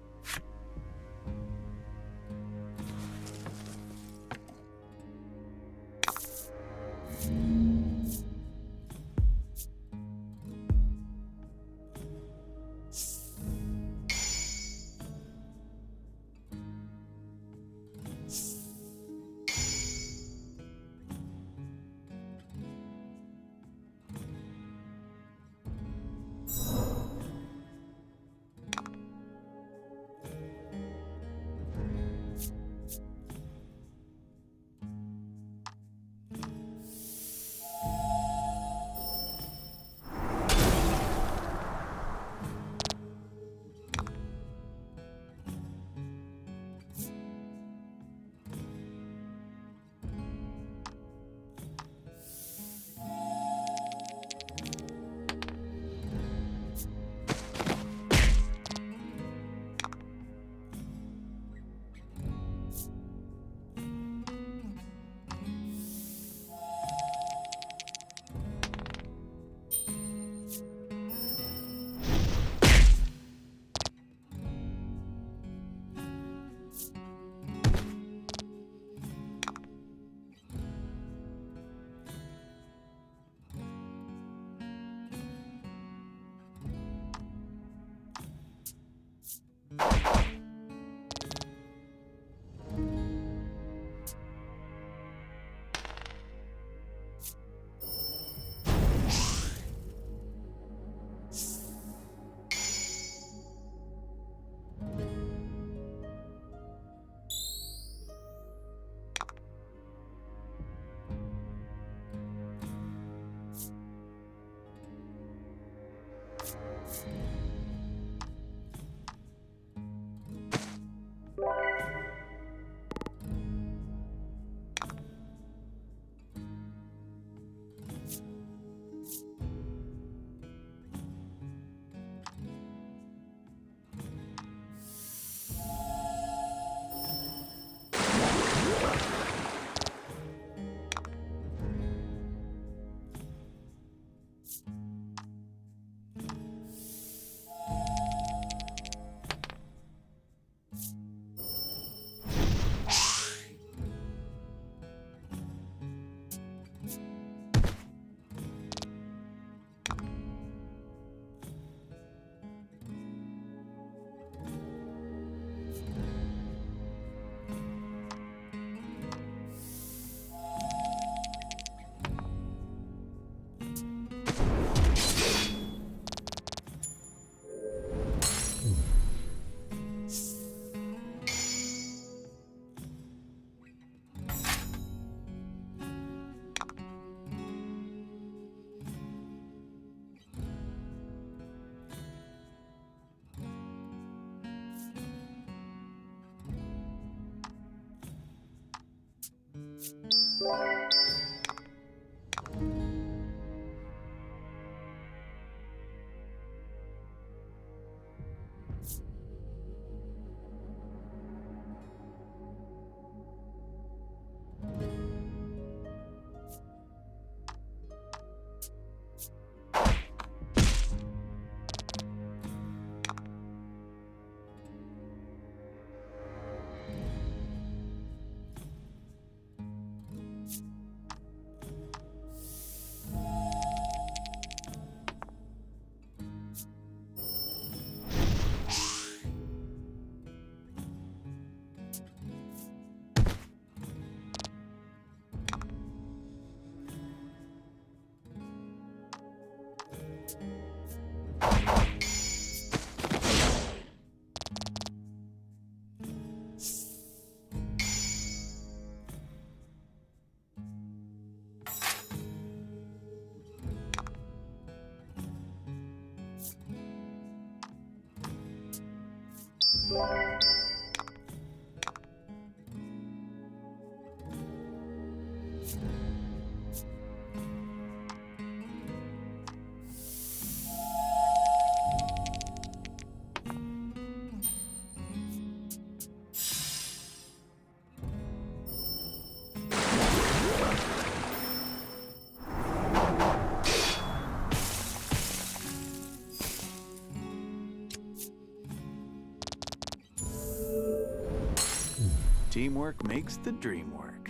S3: Teamwork makes the dream work.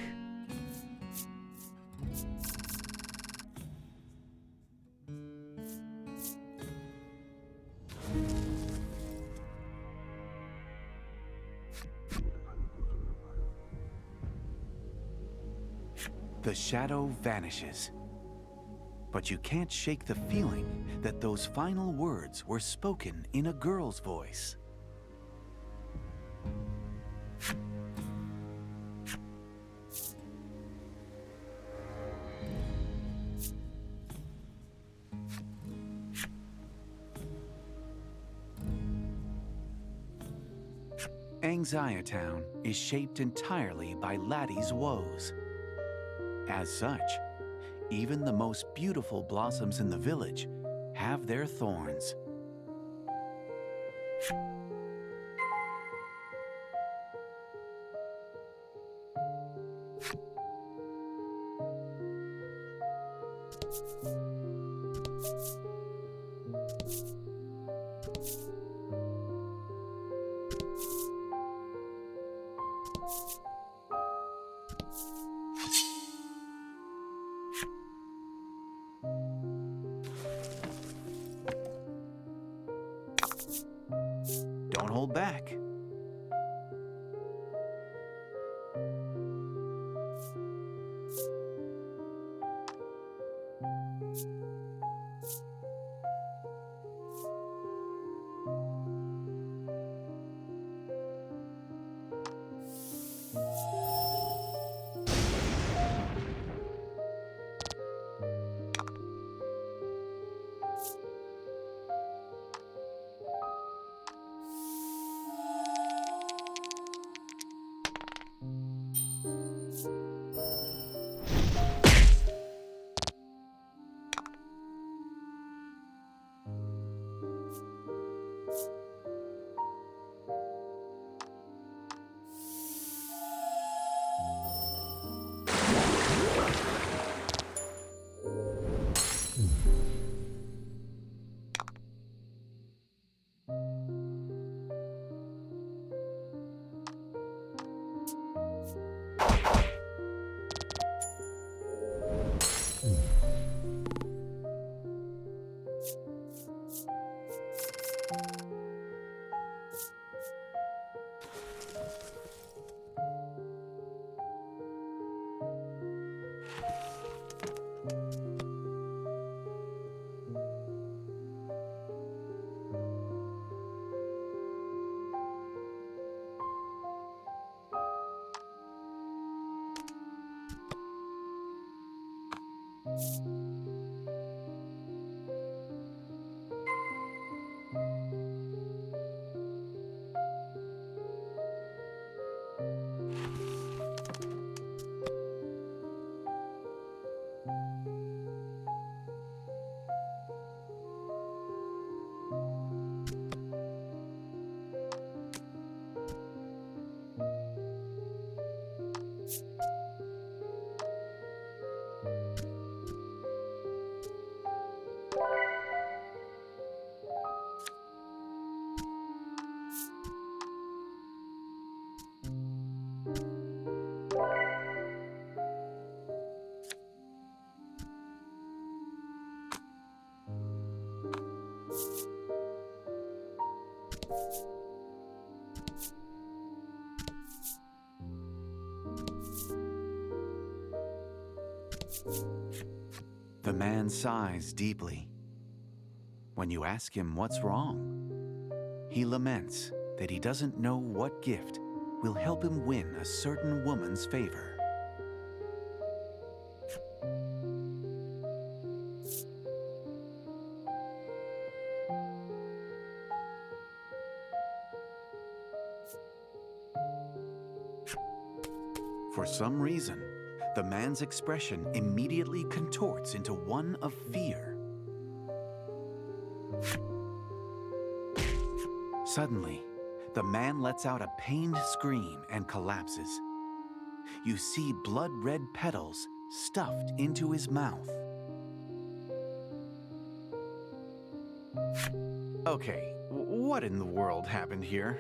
S3: The shadow vanishes. But you can't shake the feeling that those final words were spoken in a girl's voice. Anxietown is shaped entirely by Laddie's woes. As such, even the most beautiful blossoms in the village have their thorns. Don't hold back. The man sighs deeply. When you ask him what's wrong, he laments that he doesn't know what gift will help him win a certain woman's favor. For some reason, the man's expression immediately contorts into one of fear. Suddenly, the man lets out a pained scream and collapses. You see blood-red petals stuffed into his mouth. Okay, what in the world happened here?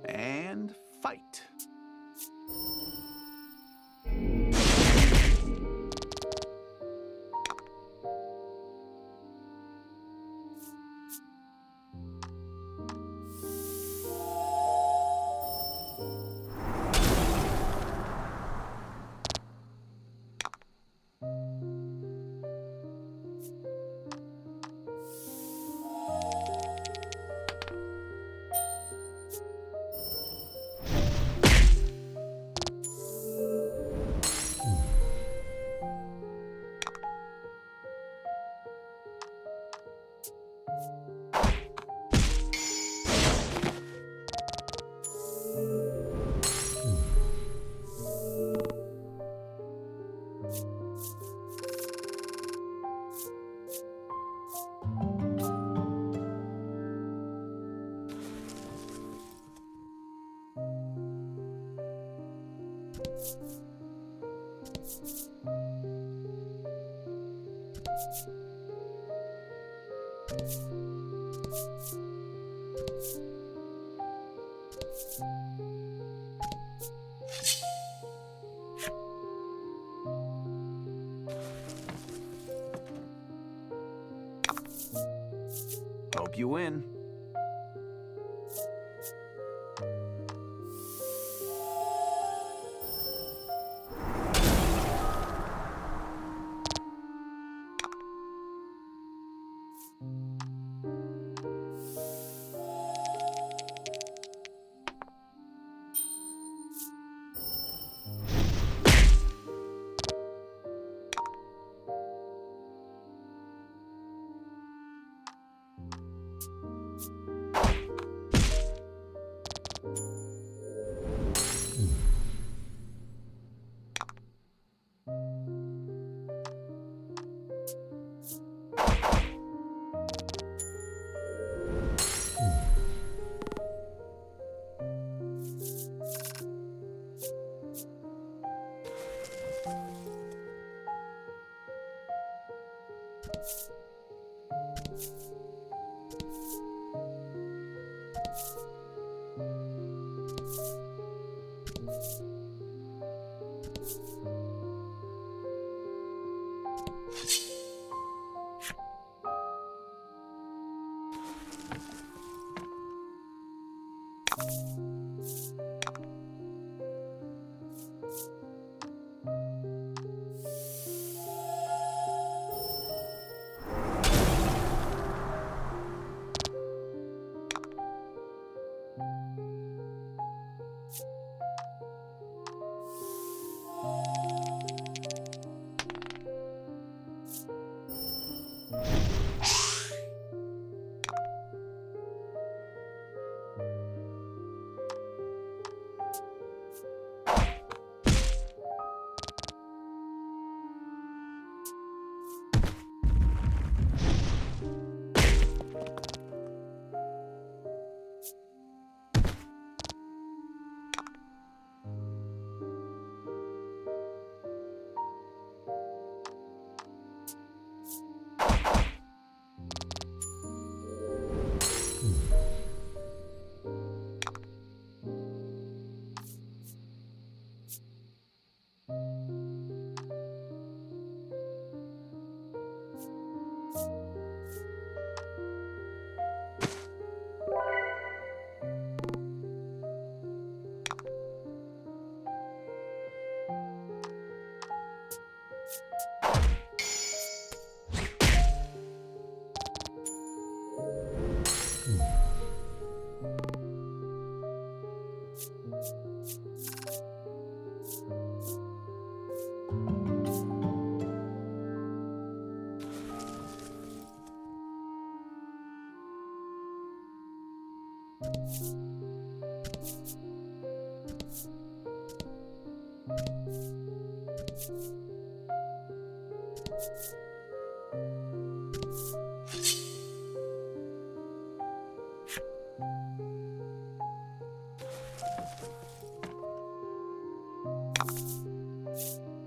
S3: And fight. Hope you win.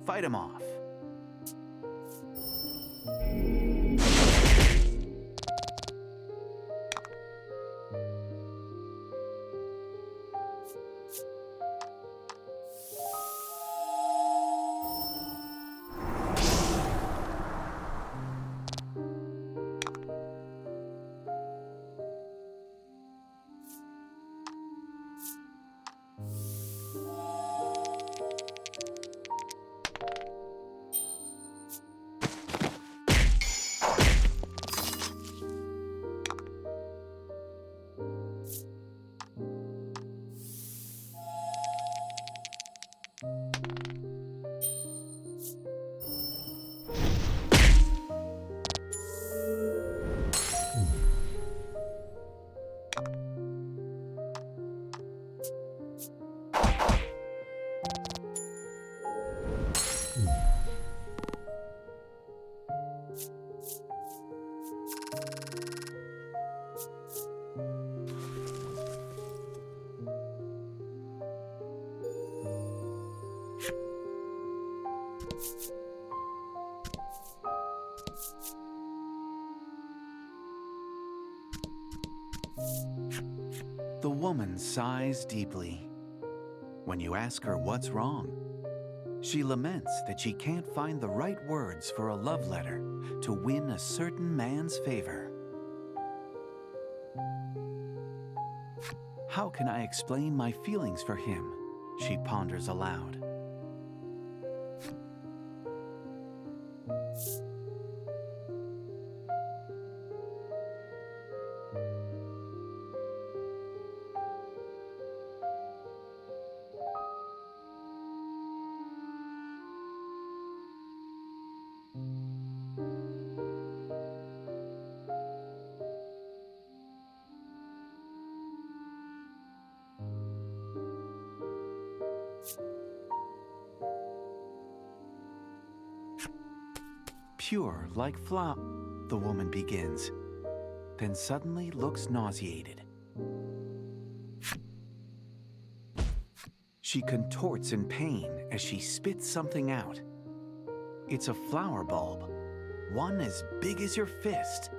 S3: Fight him off. The woman sighs deeply. When you ask her what's wrong, she laments that she can't find the right words for a love letter to win a certain man's favor. How can I explain my feelings for him? She ponders aloud. Pure like flower, the woman begins, then suddenly looks nauseated. She contorts in pain as she spits something out. It's a flower bulb, one as big as your fist.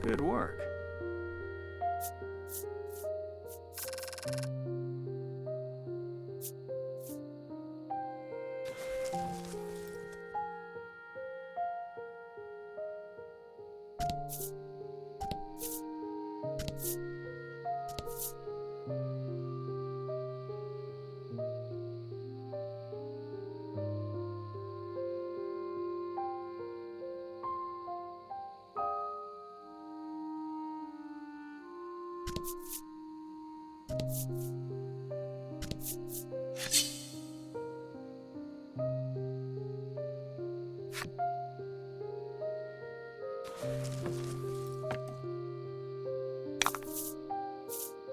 S3: Good work.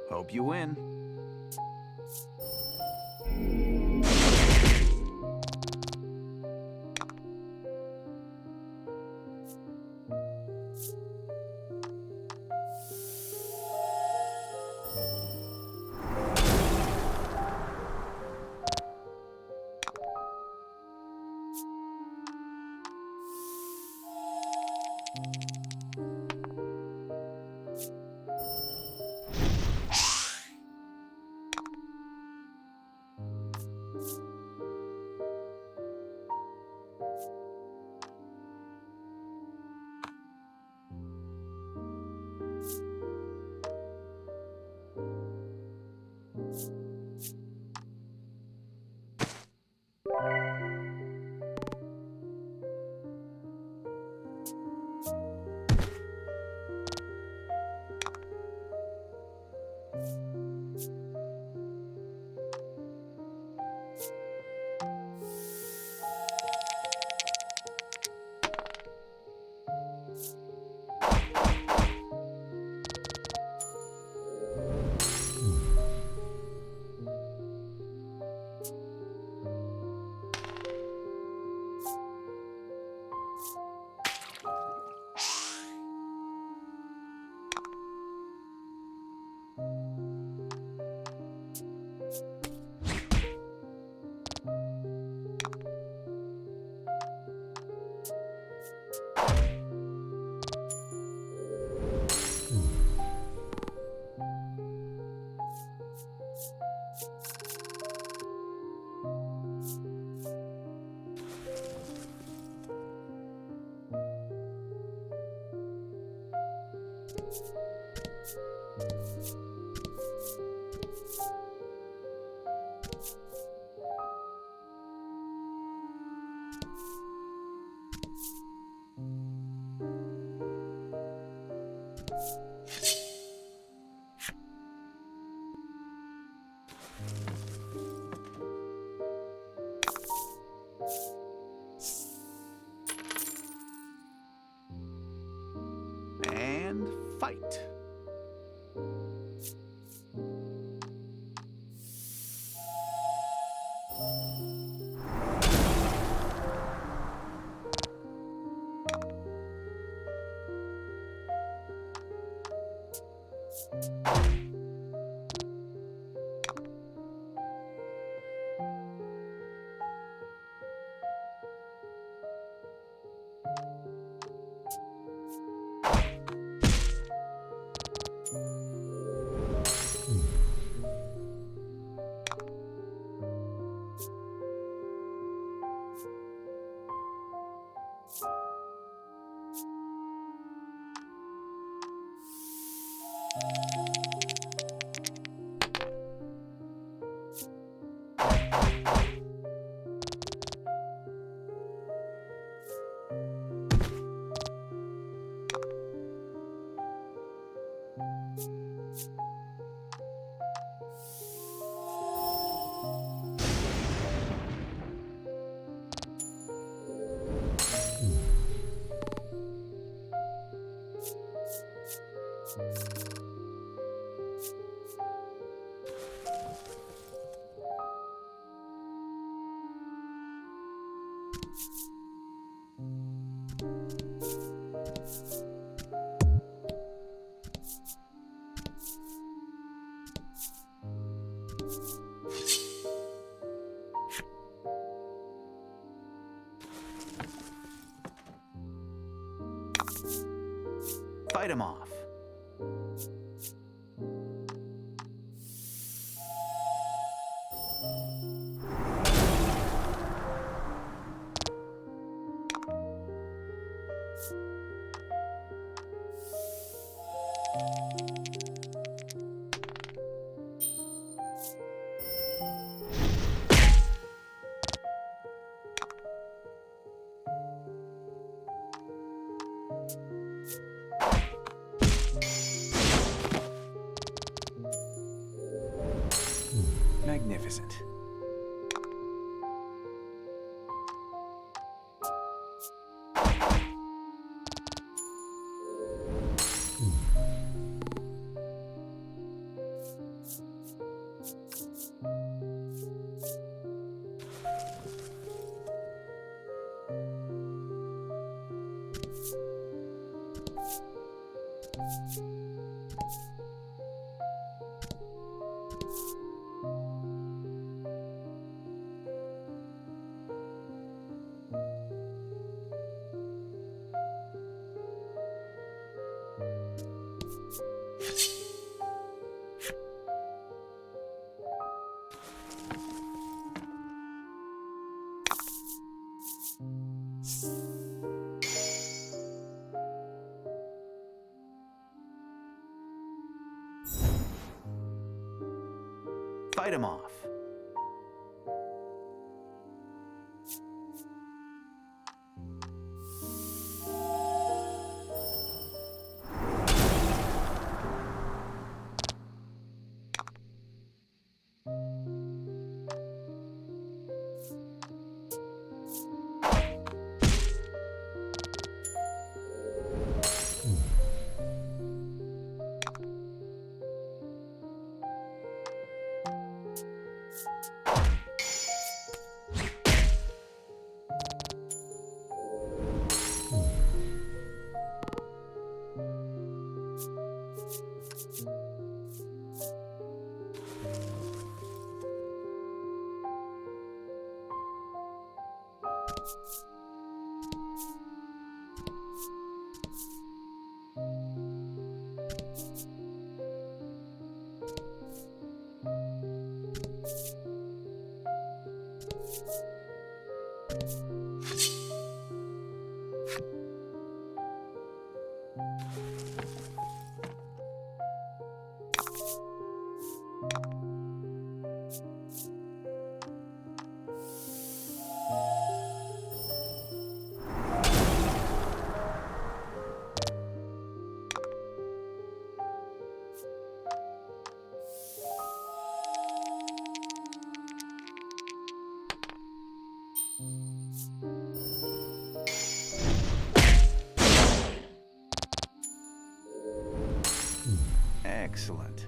S3: Hope you win. And fight. Fight him off. magnificent. Fight him off. Excellent.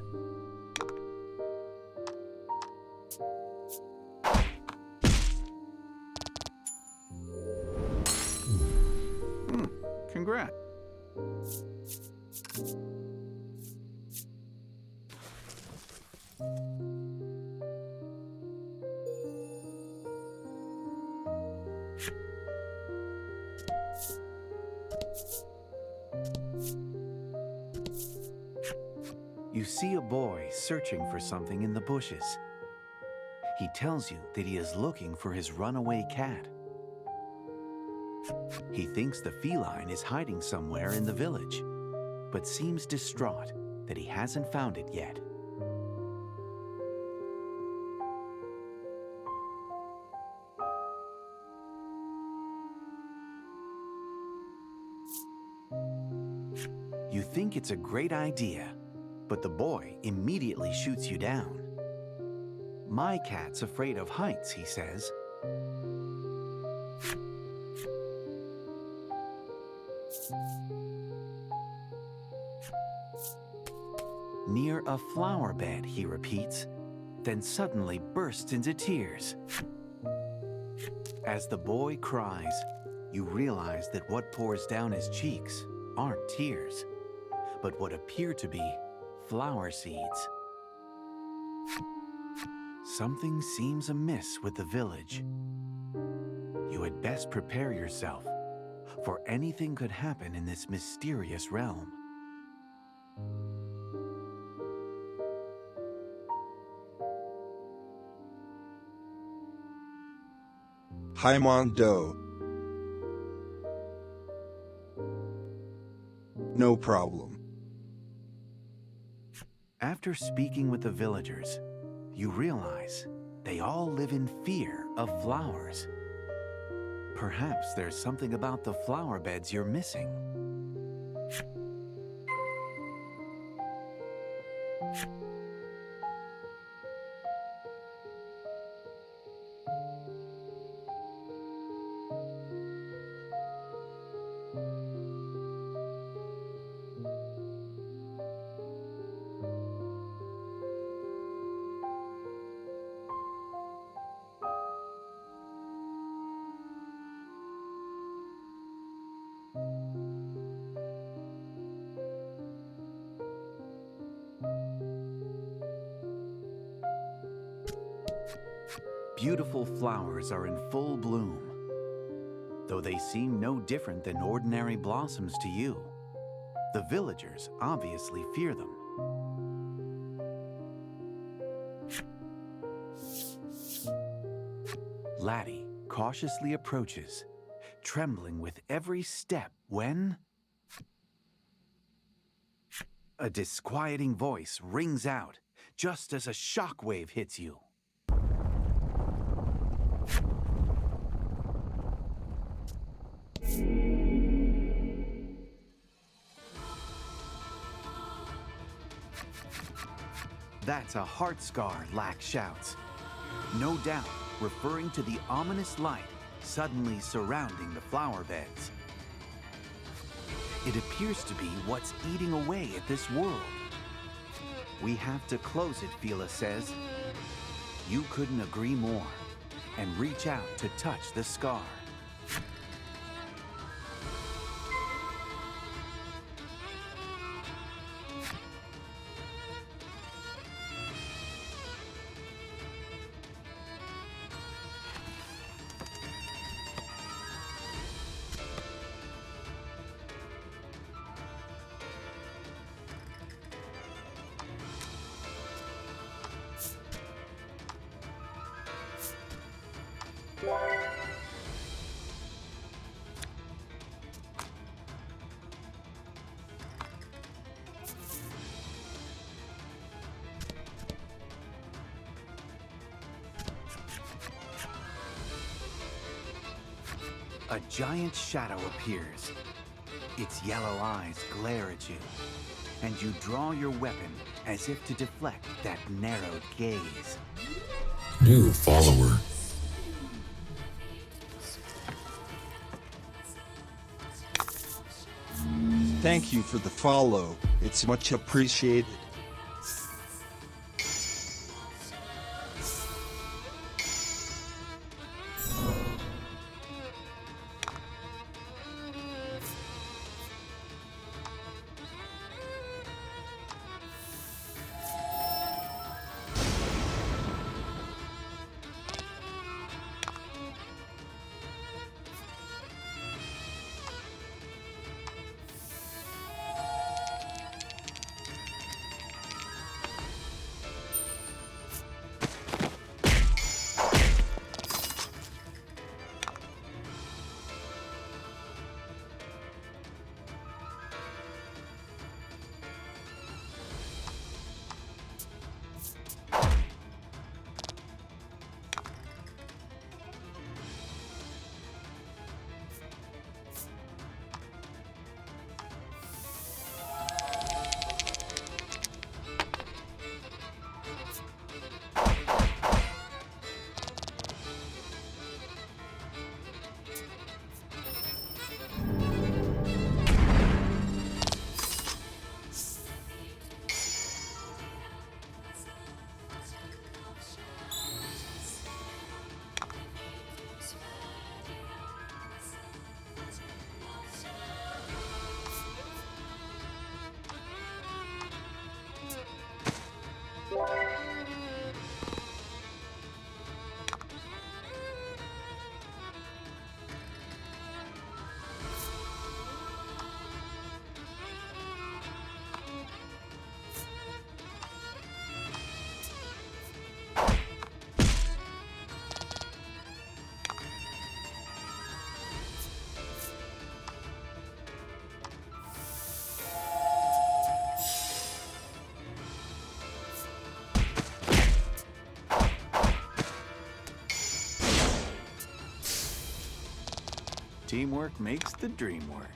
S3: Congrats. You see a boy searching for something in the bushes. He tells you that he is looking for his runaway cat. He thinks the feline is hiding somewhere in the village, but seems distraught that he hasn't found it yet. You think it's a great idea, but the boy immediately shoots you down. "My cat's afraid of heights," he says. "Near a flower bed," he repeats, then suddenly bursts into tears. As the boy cries, you realize that what pours down his cheeks aren't tears, but what appear to be flower seeds. Something seems amiss with the village. You had best prepare yourself, for anything could happen in this mysterious realm.
S2: Haimondo. No problem.
S3: After speaking with the villagers, you realize they all live in fear of flowers. Perhaps there's something about the flower beds you're missing. beautiful flowers are in full bloom, though they seem no different than ordinary blossoms to you. The villagers obviously fear them. Laddie cautiously approaches, trembling with every step when a disquieting voice rings out just as a shockwave hits you. That's a heart scar, Lack shouts. No doubt referring to the ominous light suddenly surrounding the flower beds. It appears to be what's eating away at this world. We have to close it, Fila says. You couldn't agree more, and reach out to touch the scar. A giant shadow appears. Its yellow eyes glare at you, and you draw your weapon as if to deflect that narrowed gaze.
S1: New follower.
S2: Thank you for the follow, it's much appreciated.
S3: Teamwork makes the dream work.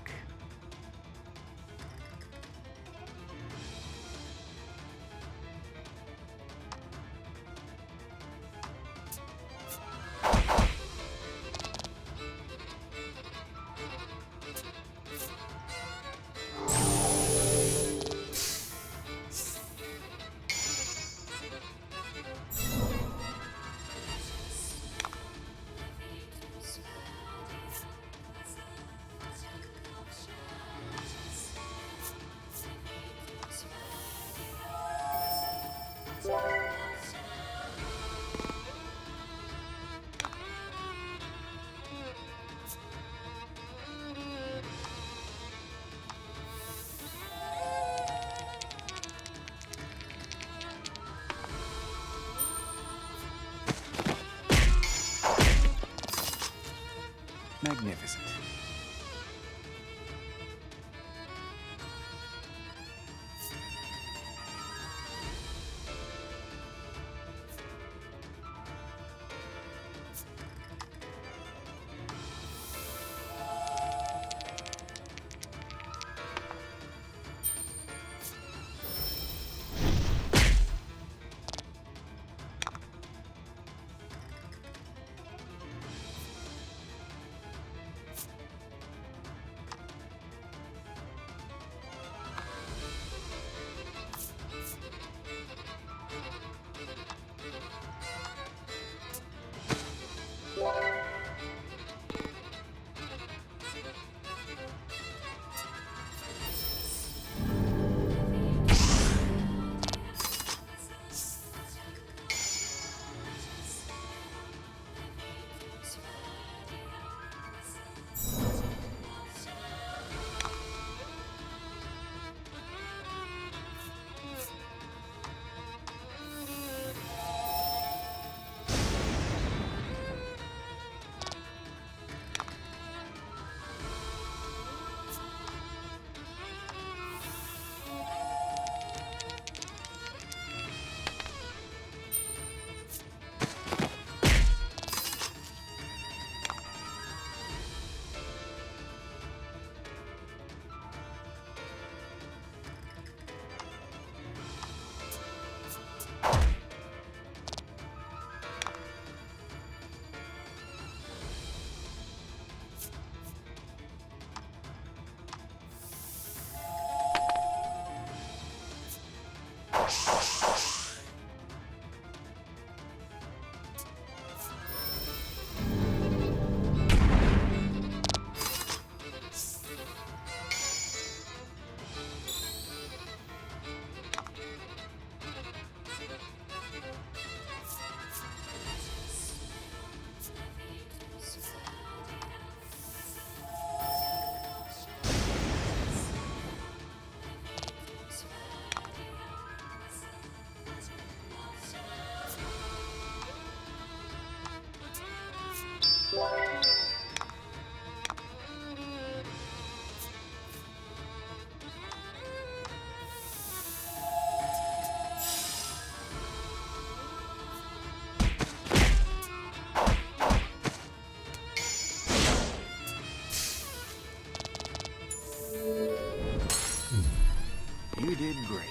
S3: magnificent. You did great.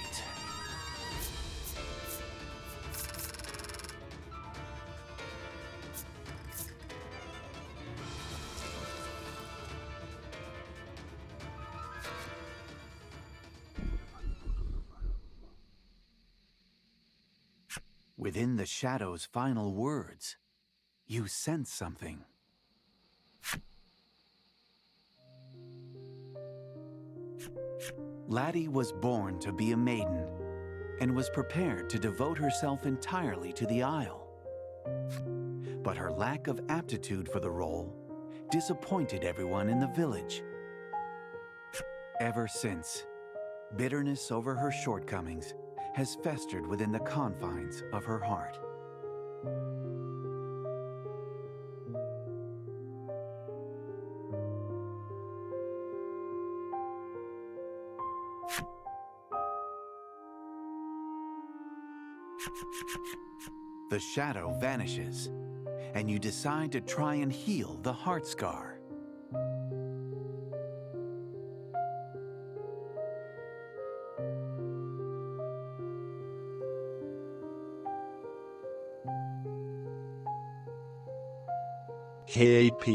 S3: Within the shadow's final words, you sense something. Laddie was born to be a maiden and was prepared to devote herself entirely to the Isle. But her lack of aptitude for the role disappointed everyone in the village. Ever since, bitterness over her shortcomings has festered within the confines of her heart. The shadow vanishes, and you decide to try and heal the heart scar.
S2: KAP.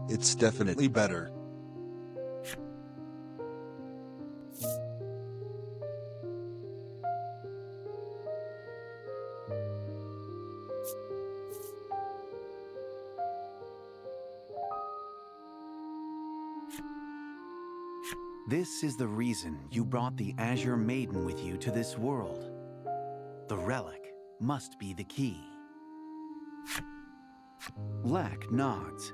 S2: It's definitely better.
S3: This is the reason you brought the Azure Maiden with you to this world. The relic must be the key. Lack nods,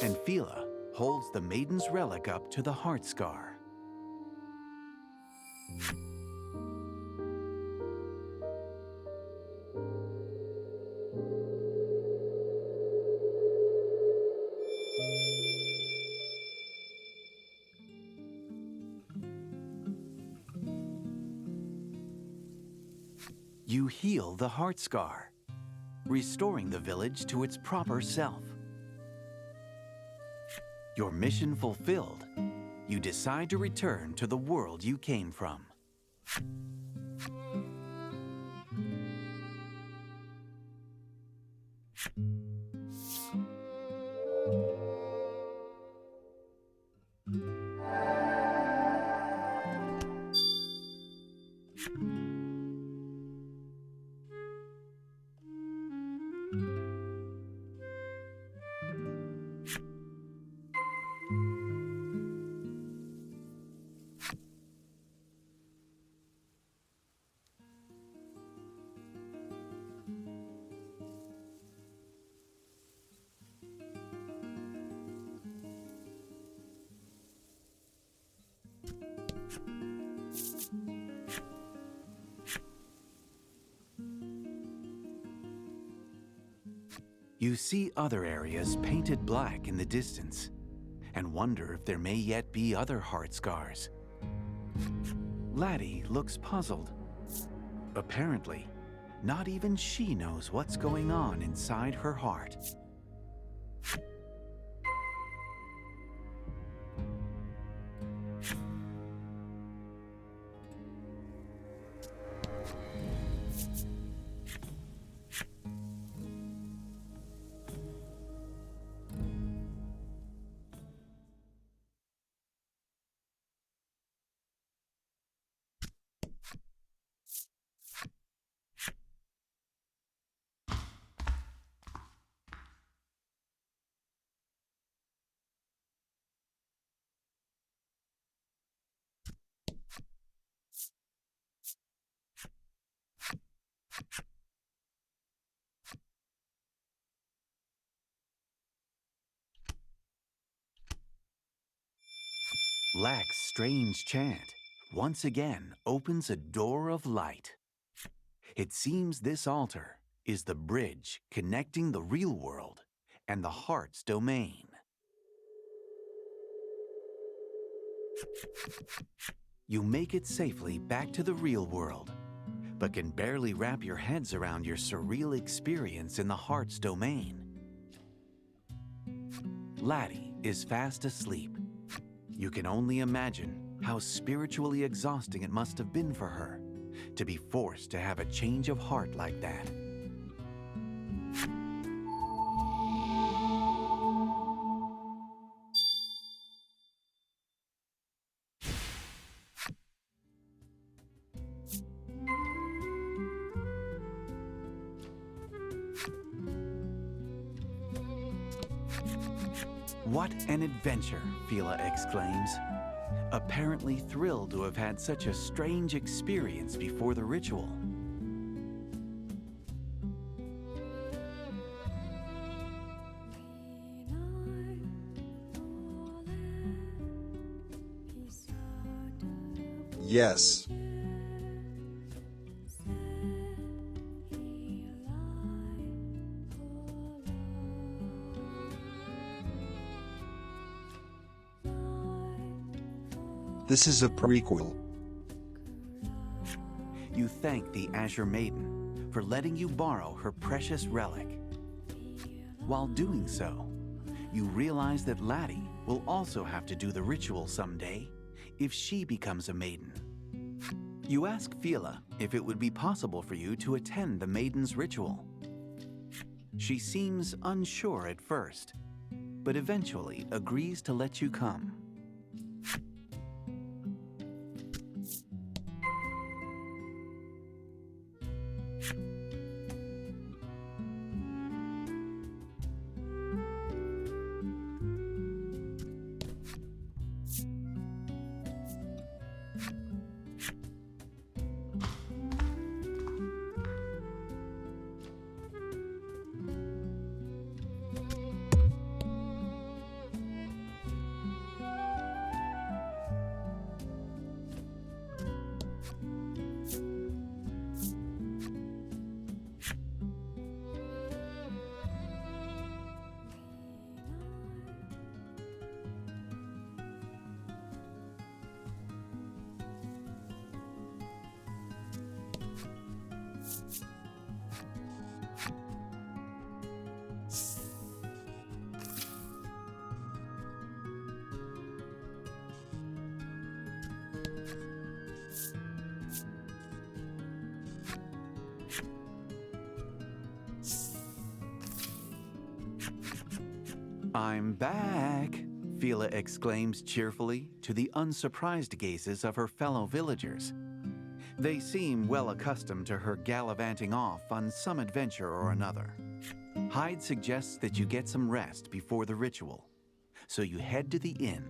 S3: and Fila holds the Maiden's relic up to the heart scar. You heal the heart scar, restoring the village to its proper self. Your mission fulfilled, you decide to return to the world you came from. You see other areas painted black in the distance and wonder if there may yet be other heart scars. Laddie looks puzzled. Apparently, not even she knows what's going on inside her heart. Lack's strange chant once again opens a door of light. It seems this altar is the bridge connecting the real world and the heart's domain. You make it safely back to the real world, but can barely wrap your heads around your surreal experience in the heart's domain. Laddie is fast asleep. You can only imagine how spiritually exhausting it must have been for her to be forced to have a change of heart like that. What an adventure, Fila exclaims, apparently thrilled to have had such a strange experience before the ritual.
S2: Yes. This is a prequel.
S3: You thank the Azure Maiden for letting you borrow her precious relic. While doing so, you realize that Laddie will also have to do the ritual someday if she becomes a maiden. You ask Fila if it would be possible for you to attend the Maiden's ritual. She seems unsure at first, but eventually agrees to let you come. I'm back, Fila exclaims cheerfully to the unsurprised gazes of her fellow villagers. They seem well accustomed to her gallivanting off on some adventure or another. Hyde suggests that you get some rest before the ritual, so you head to the inn.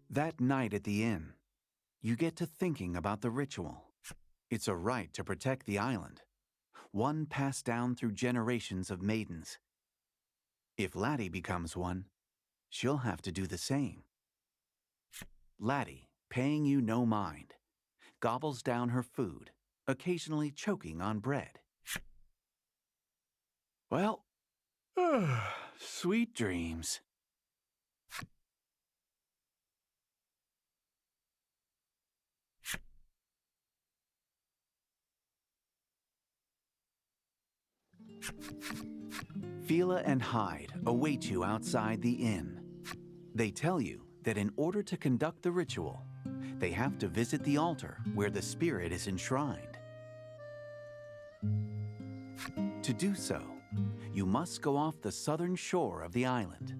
S3: That night at the inn, you get to thinking about the ritual. It's a right to protect the island, one passed down through generations of maidens. If Laddie becomes one, she'll have to do the same. Laddie, paying you no mind, gobbles down her food, occasionally choking on bread. Well, sweet dreams. Fila and Hyde await you outside the inn. They tell you that in order to conduct the ritual, they have to visit the altar where the spirit is enshrined. To do so, you must go off the southern shore of the island.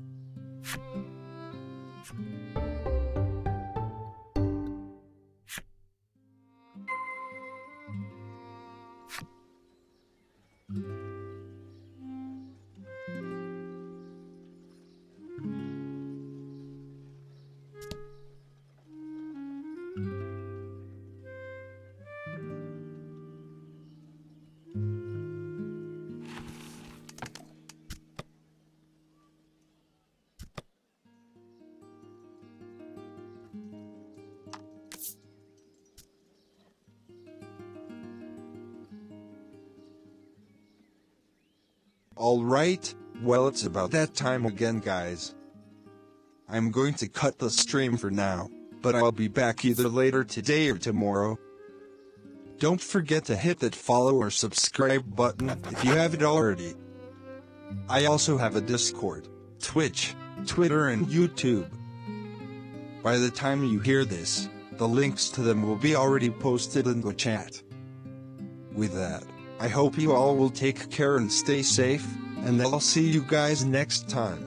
S2: Alright, well it's about that time again guys. I'm going to cut the stream for now, but I'll be back either later today or tomorrow. Don't forget to hit that follow or subscribe button if you haven't already. I also have a Discord, Twitch, Twitter and YouTube. By the time you hear this, the links to them will be already posted in the chat. With that, I hope you all will take care and stay safe, and I'll see you guys next time.